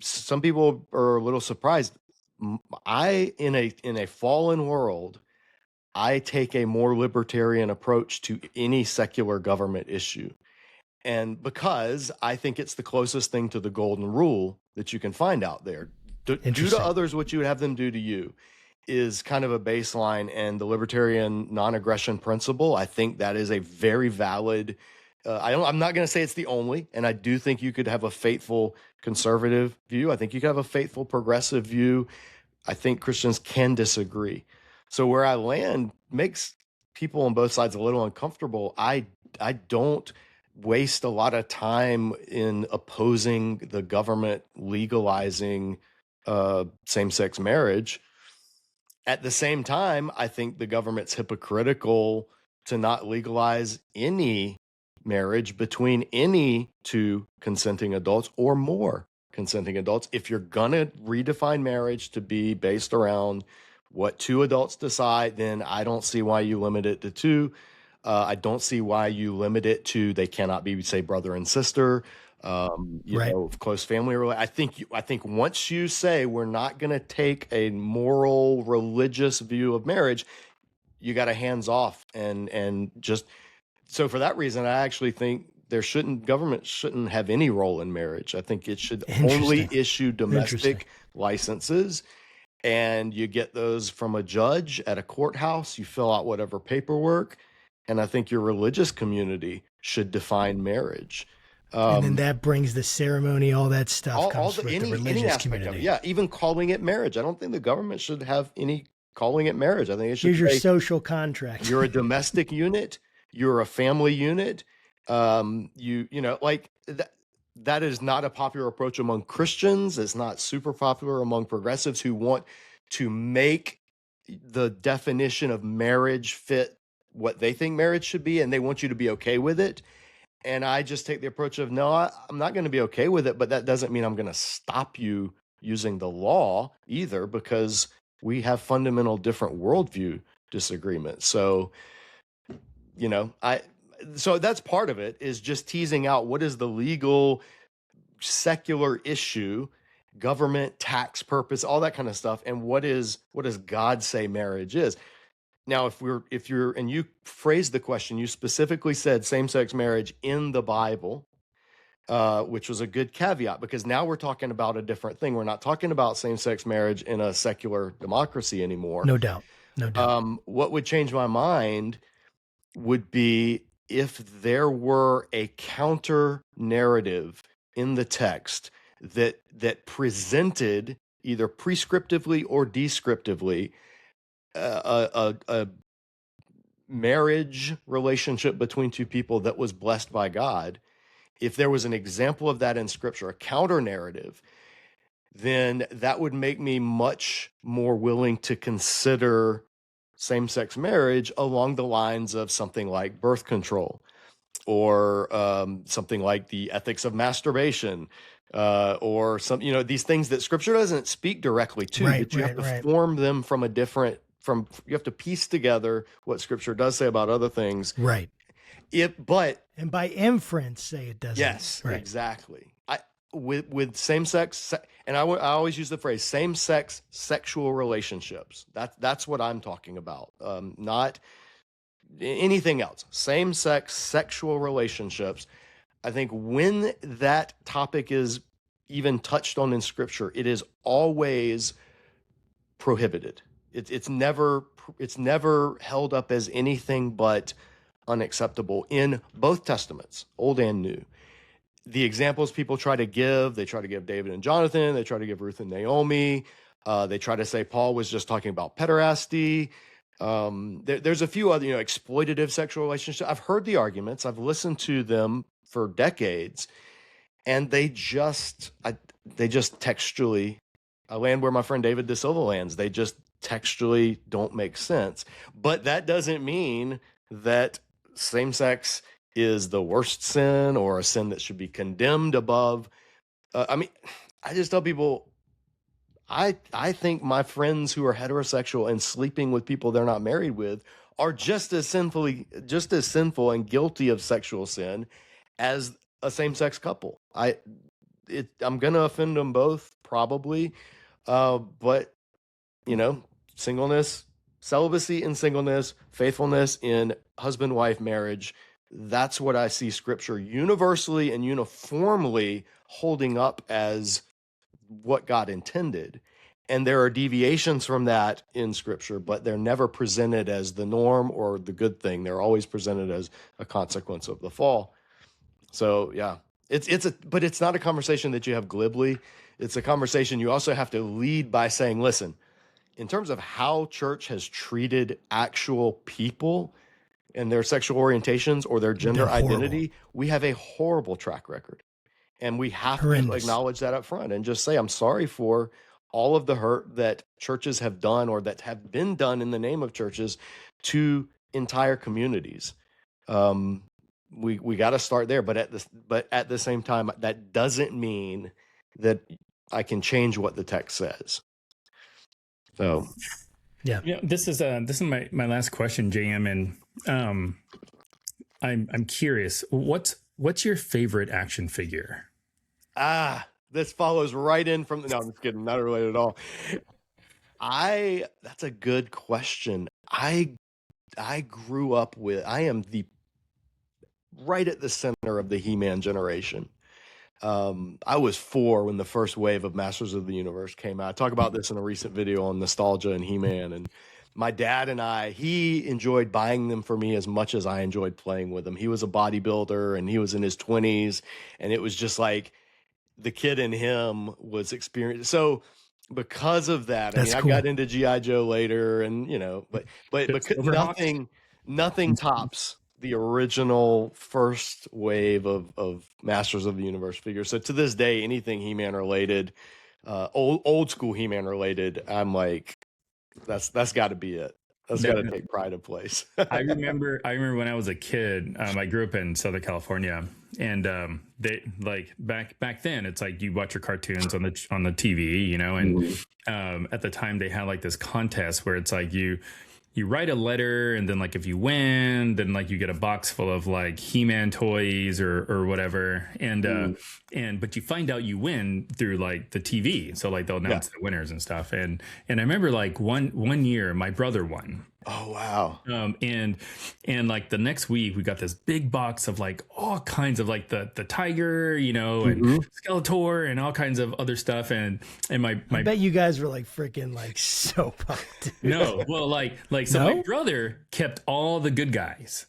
some people are a little surprised. In a fallen world, I take a more libertarian approach to any secular government issue. And because I think it's the closest thing to the golden rule that you can find out there. Do to others what you would have them do to you is kind of a baseline. And the libertarian non-aggression principle, I think that is a very valid. I'm not going to say it's the only, and I do think you could have a faithful conservative view. I think you could have a faithful progressive view. I think Christians can disagree. So where I land makes people on both sides a little uncomfortable. I don't waste a lot of time in opposing the government legalizing same-sex marriage. At the same time, I think the government's hypocritical to not legalize any marriage between any two consenting adults or more consenting adults. If you're going to redefine marriage to be based around what two adults decide, then I don't see why you limit it to two. I don't see why you limit it to they cannot be, say, brother and sister, close family. I think once you say we're not going to take a moral, religious view of marriage, you got to hands off and just. So for that reason, I actually think government shouldn't have any role in marriage. I think it should only issue domestic licenses. And you get those from a judge at a courthouse. You fill out whatever paperwork. And I think your religious community should define marriage. And then that brings the ceremony, all that stuff comes with the religious community. Yeah, even calling it marriage. I don't think the government should have any calling it marriage. I think it should Here's your social contract. You're a domestic unit. You're a family unit. That is not a popular approach among Christians. It's not super popular among progressives who want to make the definition of marriage fit what they think marriage should be, and they want you to be okay with it. And I just take the approach of, no, I'm not going to be okay with it, but that doesn't mean I'm going to stop you using the law either, because we have fundamental different worldview disagreements. So, so that's part of it, is just teasing out what is the legal secular issue, government, tax purpose, all that kind of stuff, and what does God say marriage is. Now, if you're and you phrased the question, you specifically said same-sex marriage in the Bible, which was a good caveat, because now we're talking about a different thing. We're not talking about same-sex marriage in a secular democracy anymore. No doubt. What would change my mind would be if there were a counter narrative in the text that presented either prescriptively or descriptively a marriage relationship between two people that was blessed by God. If there was an example of that in Scripture, a counter narrative, then that would make me much more willing to consider same-sex marriage along the lines of something like birth control, or something like the ethics of masturbation, or some, these things that Scripture doesn't speak directly to, but you have to form them from you have to piece together what Scripture does say about other things. Right. And by inference say it doesn't. Yes, exactly. With same-sex, and I always use the phrase same-sex sexual relationships. That's what I'm talking about. Not anything else. Same-sex sexual relationships. I think when that topic is even touched on in Scripture, it is always prohibited. It's never held up as anything but unacceptable in both Testaments, Old and New. The examples people try to give David and Jonathan, they try to give Ruth and Naomi, they try to say Paul was just talking about pederasty. There's a few other, exploitative sexual relationships. I've heard the arguments, I've listened to them for decades, and they just textually, I land where my friend David De Silva lands. They just textually don't make sense. But that doesn't mean that same-sex is the worst sin or a sin that should be condemned above. I just tell people, I think my friends who are heterosexual and sleeping with people they're not married with are just as sinful and guilty of sexual sin as a same-sex couple. I'm going to offend them both, probably. But, singleness celibacy in singleness, faithfulness in husband-wife marriage. That's what I see Scripture universally and uniformly holding up as what God intended. And there are deviations from that in Scripture, but they're never presented as the norm or the good thing. They're always presented as a consequence of the fall. So yeah, but it's not a conversation that you have glibly. It's a conversation you also have to lead by saying, listen, in terms of how church has treated actual people and their sexual orientations or their gender identity, we have a horrible track record. And we have to acknowledge that up front and just say, I'm sorry for all of the hurt that churches have done or that have been done in the name of churches to entire communities. We got to start there, but at the same time, that doesn't mean that I can change what the text says. So, yeah, this is my last question, JM, and I'm curious, what's your favorite action figure? This follows right in from no, I'm just kidding, not related at all. That's a good question. I grew up with, I am right at the center of the He-Man generation. I was 4 when the first wave of Masters of the Universe came out. I talk about this in a recent video on nostalgia and He-Man. And my dad and he enjoyed buying them for me as much as I enjoyed playing with them. He was a bodybuilder and he was in his 20s. And it was just like the kid in him was experienced. So because of that, I got into G.I. Joe later and, but nothing tops the original first wave of Masters of the Universe figures. So to this day, anything He-Man related, old school He-Man related, I'm like, that's got to be it. That's got to take pride of place. I remember when I was a kid, I grew up in Southern California, and they like back then, it's like you watch your cartoons on the TV, and at the time they had like this contest where it's like you write a letter, and then like if you win, then like you get a box full of like He-Man toys or whatever, and but you find out you win through like the TV, so like they'll announce the winners and stuff, and I remember like one year my brother won. Oh wow. And like the next week we got this big box of like all kinds of like the tiger, and Skeletor and all kinds of other stuff, and my I bet you guys were like freaking like so pumped. No, well my brother kept all the good guys.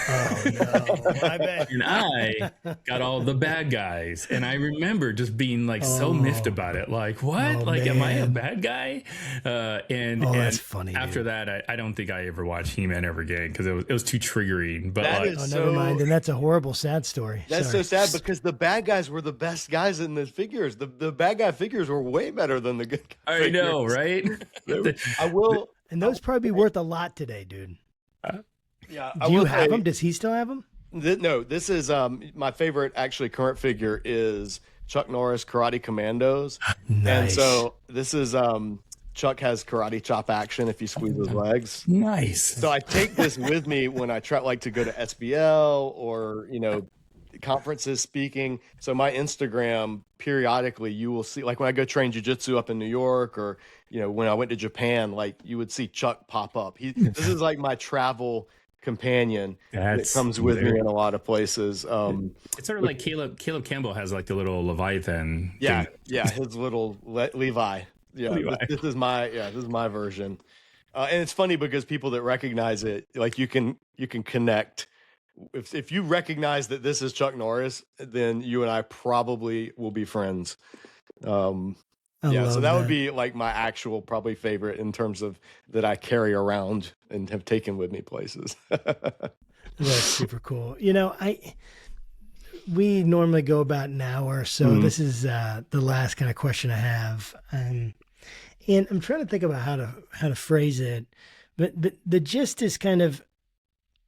Oh no. I bet. And I got all the bad guys. And I remember just being like so miffed about it. Like, what? Am I a bad guy? And that's funny. After that, I don't think I ever watched He-Man ever again because it was too triggering. But never mind. And that's a horrible, sad story. That's so sad because the bad guys were the best guys in the figures. The bad guy figures were way better than the good guy figures. I know, right? I will. And those probably be worth a lot today, dude. Yeah. Do you have them? Does he still have them? No, this is my favorite actually current figure is Chuck Norris Karate Commandos. Nice. And so this is Chuck has karate chop action if you squeeze his legs. Nice. So I take this with me when I try like to go to SBL or, conferences speaking. So my Instagram, periodically you will see, like when I go train jiu-jitsu up in New York or, when I went to Japan, like you would see Chuck pop up. This is like my travel companion that comes with me in a lot of places. It's sort of like Caleb Campbell has like the little Leviathan. Yeah. thing. Yeah. His little Levi. Yeah. Levi. This is my version. And it's funny because people that recognize it, like you can connect. If you recognize that this is Chuck Norris, then you and I probably will be friends. So that would be like my actual probably favorite in terms of that I carry around and have taken with me places. That's super cool. We normally go about an hour, so this is the last kind of question I have, and I'm trying to think about how to phrase it, but the gist is kind of,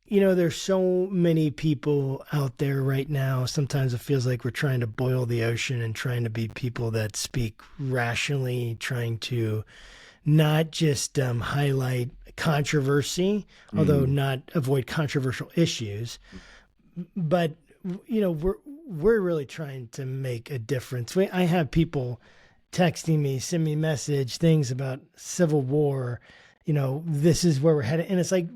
there's so many people out there right now. Sometimes it feels like we're trying to boil the ocean and trying to be people that speak rationally, trying to not just highlight controversy, although not avoid controversial issues, but we're really trying to make a difference. I have people texting me, send me things about Civil War, this is where we're headed. And it's like,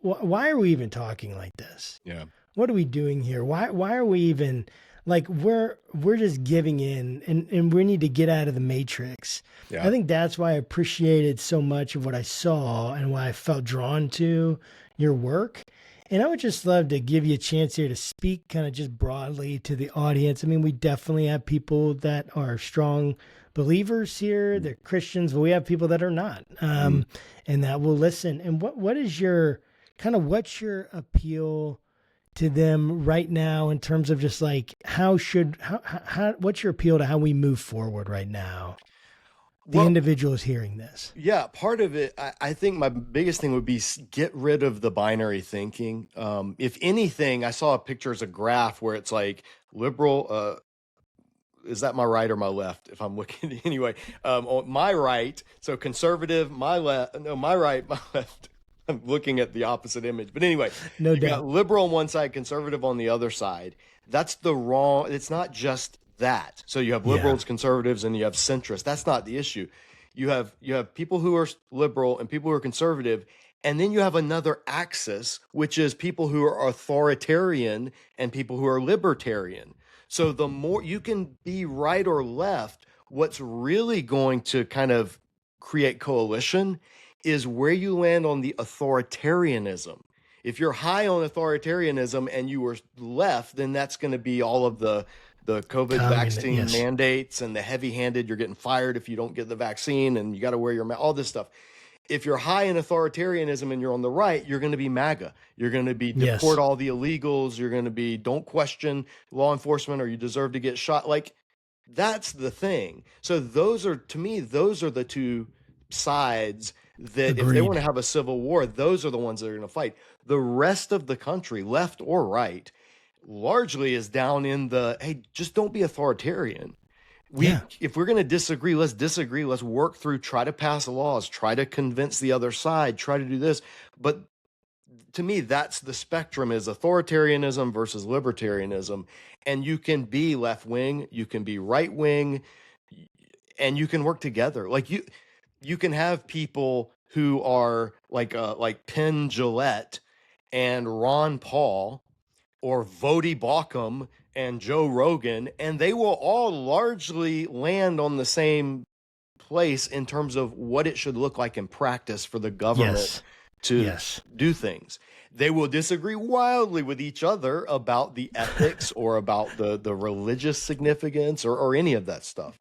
why are we even talking like this? Yeah. What are we doing here? Why are we even like, we're just giving in, and we need to get out of the matrix. Yeah. I think that's why I appreciated so much of what I saw and why I felt drawn to your work. And I would just love to give you a chance here to speak kind of just broadly to the audience. I mean, we definitely have people that are strong believers here. They're Christians, but we have people that are not, and that will listen. And what's your appeal to them right now in terms of just like, what's your appeal to how we move forward right now? The individual is hearing this. Yeah, part of it, I think my biggest thing would be get rid of the binary thinking. If anything, I saw a picture as a graph where it's like liberal, is that my right or my left? If I'm looking anyway, on my right, so conservative, my left, no, my right, my left. I'm looking at the opposite image, but anyway, No you doubt. got liberal on one side, conservative on the other side. That's the wrong. It's not just that. So you have liberals, conservatives, and you have centrists. That's not the issue. You have people who are liberal and people who are conservative, and then you have another axis, which is people who are authoritarian and people who are libertarian. So the more you can be right or left, what's really going to kind of create coalition is where you land on the authoritarianism. If you're high on authoritarianism and you were left, then that's going to be all of the COVID vaccine mandates and the heavy-handed, you're getting fired if you don't get the vaccine and you got to wear your mask, all this stuff. If you're high in authoritarianism and you're on the right, you're going to be MAGA. You're going to be deport all the illegals. You're going to be don't question law enforcement or you deserve to get shot. Like, that's the thing. So to me, those are the two sides that Agreed. If they want to have a civil war, those are the ones that are going to fight. The rest of the country, left or right, largely is down in the, hey, just don't be authoritarian. If we're going to disagree, let's disagree. Let's work through, try to pass laws, try to convince the other side, try to do this. But to me, that's the spectrum, is authoritarianism versus libertarianism. And you can be left wing, you can be right wing, and you can work together. Like you can have people who are like Penn Jillette and Ron Paul or Vodi Bakum and Joe Rogan, and they will all largely land on the same place in terms of what it should look like in practice for the government to do things. They will disagree wildly with each other about the ethics or about the religious significance or any of that stuff.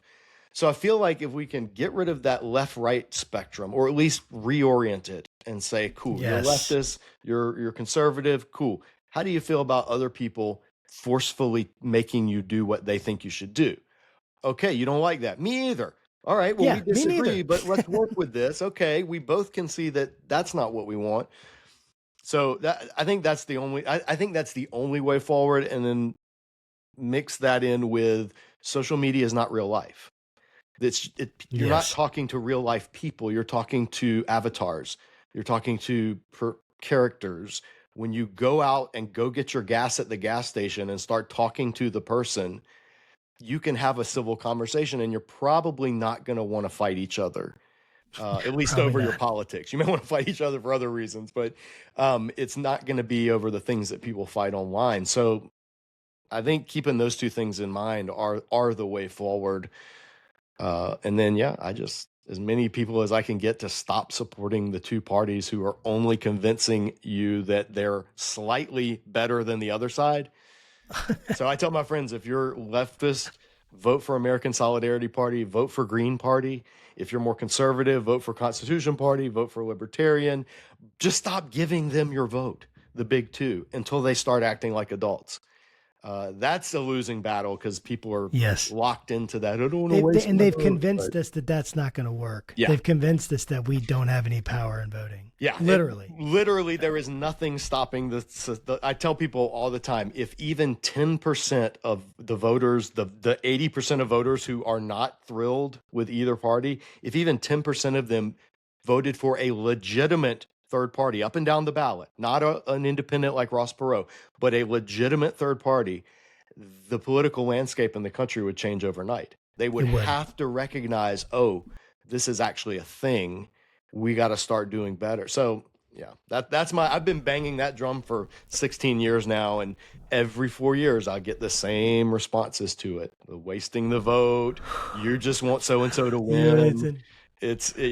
So I feel like if we can get rid of that left-right spectrum, or at least reorient it and say, cool, you're leftist, you're conservative, cool. How do you feel about other people forcefully making you do what they think you should do? Okay, you don't like that. Me either. All right, well, we disagree, but let's work with this. Okay, we both can see that that's not what we want. So I think that's the only way forward. And then mix that in with social media is not real life. You're not talking to real life people. You're talking to avatars. You're talking to characters. When you go out and go get your gas at the gas station and start talking to the person, you can have a civil conversation, and you're probably not going to want to fight each other, at least over your politics. You may want to fight each other for other reasons, but it's not going to be over the things that people fight online. So I think keeping those two things in mind are the way forward. And then, as many people as I can get to stop supporting the two parties who are only convincing you that they're slightly better than the other side. So I tell my friends, if you're leftist, vote for American Solidarity Party, vote for Green Party. If you're more conservative, vote for Constitution Party, vote for Libertarian. Just stop giving them your vote, the big two, until they start acting like adults. That's a losing battle because people are locked into that. I don't want to waste and they've convinced us that that's not going to work. Yeah. They've convinced us that we don't have any power in voting. Yeah, literally, there is nothing stopping this. I tell people all the time, if even 10% of the voters, the 80% of voters who are not thrilled with either party, if even 10% of them voted for a legitimate third party up and down the ballot, not an independent like Ross Perot, but a legitimate third party, the political landscape in the country would change overnight. They would have to recognize, oh, this is actually a thing. we got to start doing better. So yeah, I've been banging that drum for 16 years now. And every 4 years I get the same responses to it. The wasting the vote. You just want so-and-so to win.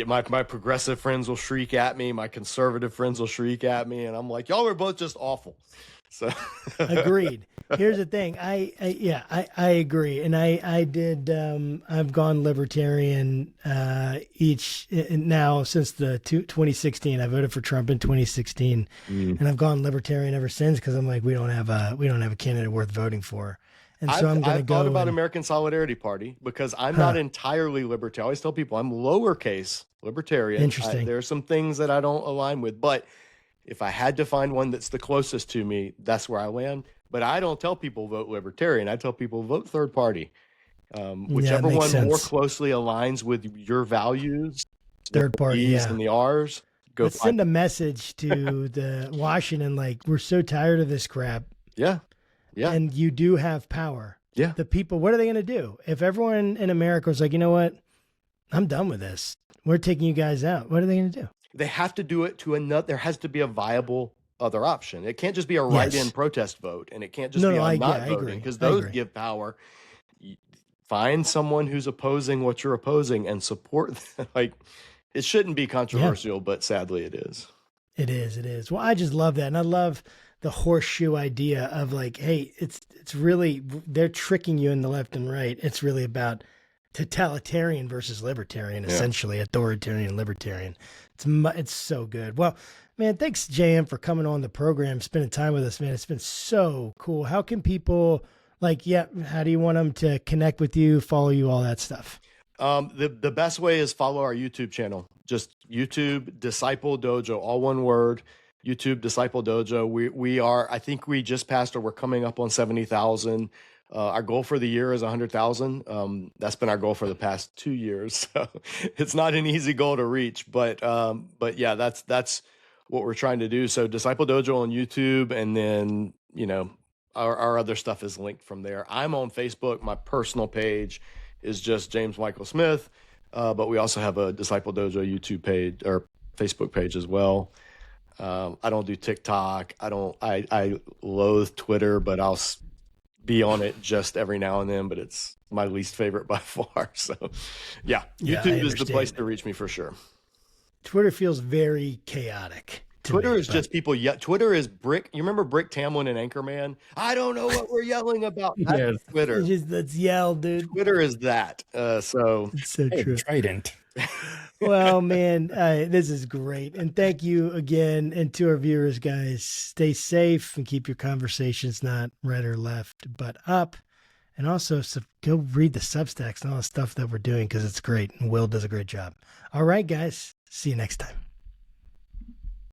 My progressive friends will shriek at me. My conservative friends will shriek at me. And I'm like, y'all are both just awful. So agreed. Here's the thing. I agree. And I've gone libertarian, now since 2016. I voted for Trump in 2016 and I've gone libertarian ever since. Cause I'm like, we don't have a candidate worth voting for. And so I've thought about American Solidarity Party because I'm not entirely libertarian. I always tell people I'm lowercase libertarian. Interesting. There are some things that I don't align with, but if I had to find one that's the closest to me, that's where I land. But I don't tell people vote libertarian. I tell people vote third party. Whichever one sense. More closely aligns with your values, third party, and the R's. Let's send a message to the Washington, like, we're so tired of this crap. Yeah. Yeah. And you do have power. Yeah. The people, what are they going to do? If everyone in America was like, you know what? I'm done with this. We're taking you guys out. What are they going to do? They have to do it to another. There has to be a viable other option. It can't just be a write-in protest vote, and it can't just be on not voting, because those give power. Find someone who's opposing what you're opposing and support them. Like, it shouldn't be controversial, but sadly it is. It is. It is. Well, I just love that. And I love the horseshoe idea of like, hey, it's really, they're tricking you in the left and right. It's really about totalitarian versus libertarian, essentially authoritarian, libertarian. It's so good. Well, man, thanks, JM, for coming on the program, spending time with us, man. It's been so cool. How can people how do you want them to connect with you, follow you, all that stuff? The best way is follow our YouTube channel. Just YouTube Disciple Dojo, all one word. YouTube Disciple Dojo. We are, I think we just passed, or we're coming up on 70,000. Our goal for the year is 100,000. That's been our goal for the past 2 years. So it's not an easy goal to reach, but yeah, that's what we're trying to do. So Disciple Dojo on YouTube, and then, our other stuff is linked from there. I'm on Facebook. My personal page is just James Michael Smith. But we also have a Disciple Dojo YouTube page or Facebook page as well. I don't do TikTok. I loathe Twitter, but I'll be on it just every now and then, but it's my least favorite by far. So yeah, YouTube is the place to reach me for sure. Twitter feels very chaotic. Twitter is just people. Twitter is Brick. You remember Brick Tamlin and Anchorman? I don't know what we're yelling about. That's Twitter. Let's yell, dude. Twitter is that. So it's so true. Trident. Well, man, this is great. And thank you again. And to our viewers, guys, stay safe and keep your conversations not right or left, but up. And also go read the Substacks and all the stuff that we're doing, because it's great. And Will does a great job. All right, guys. See you next time.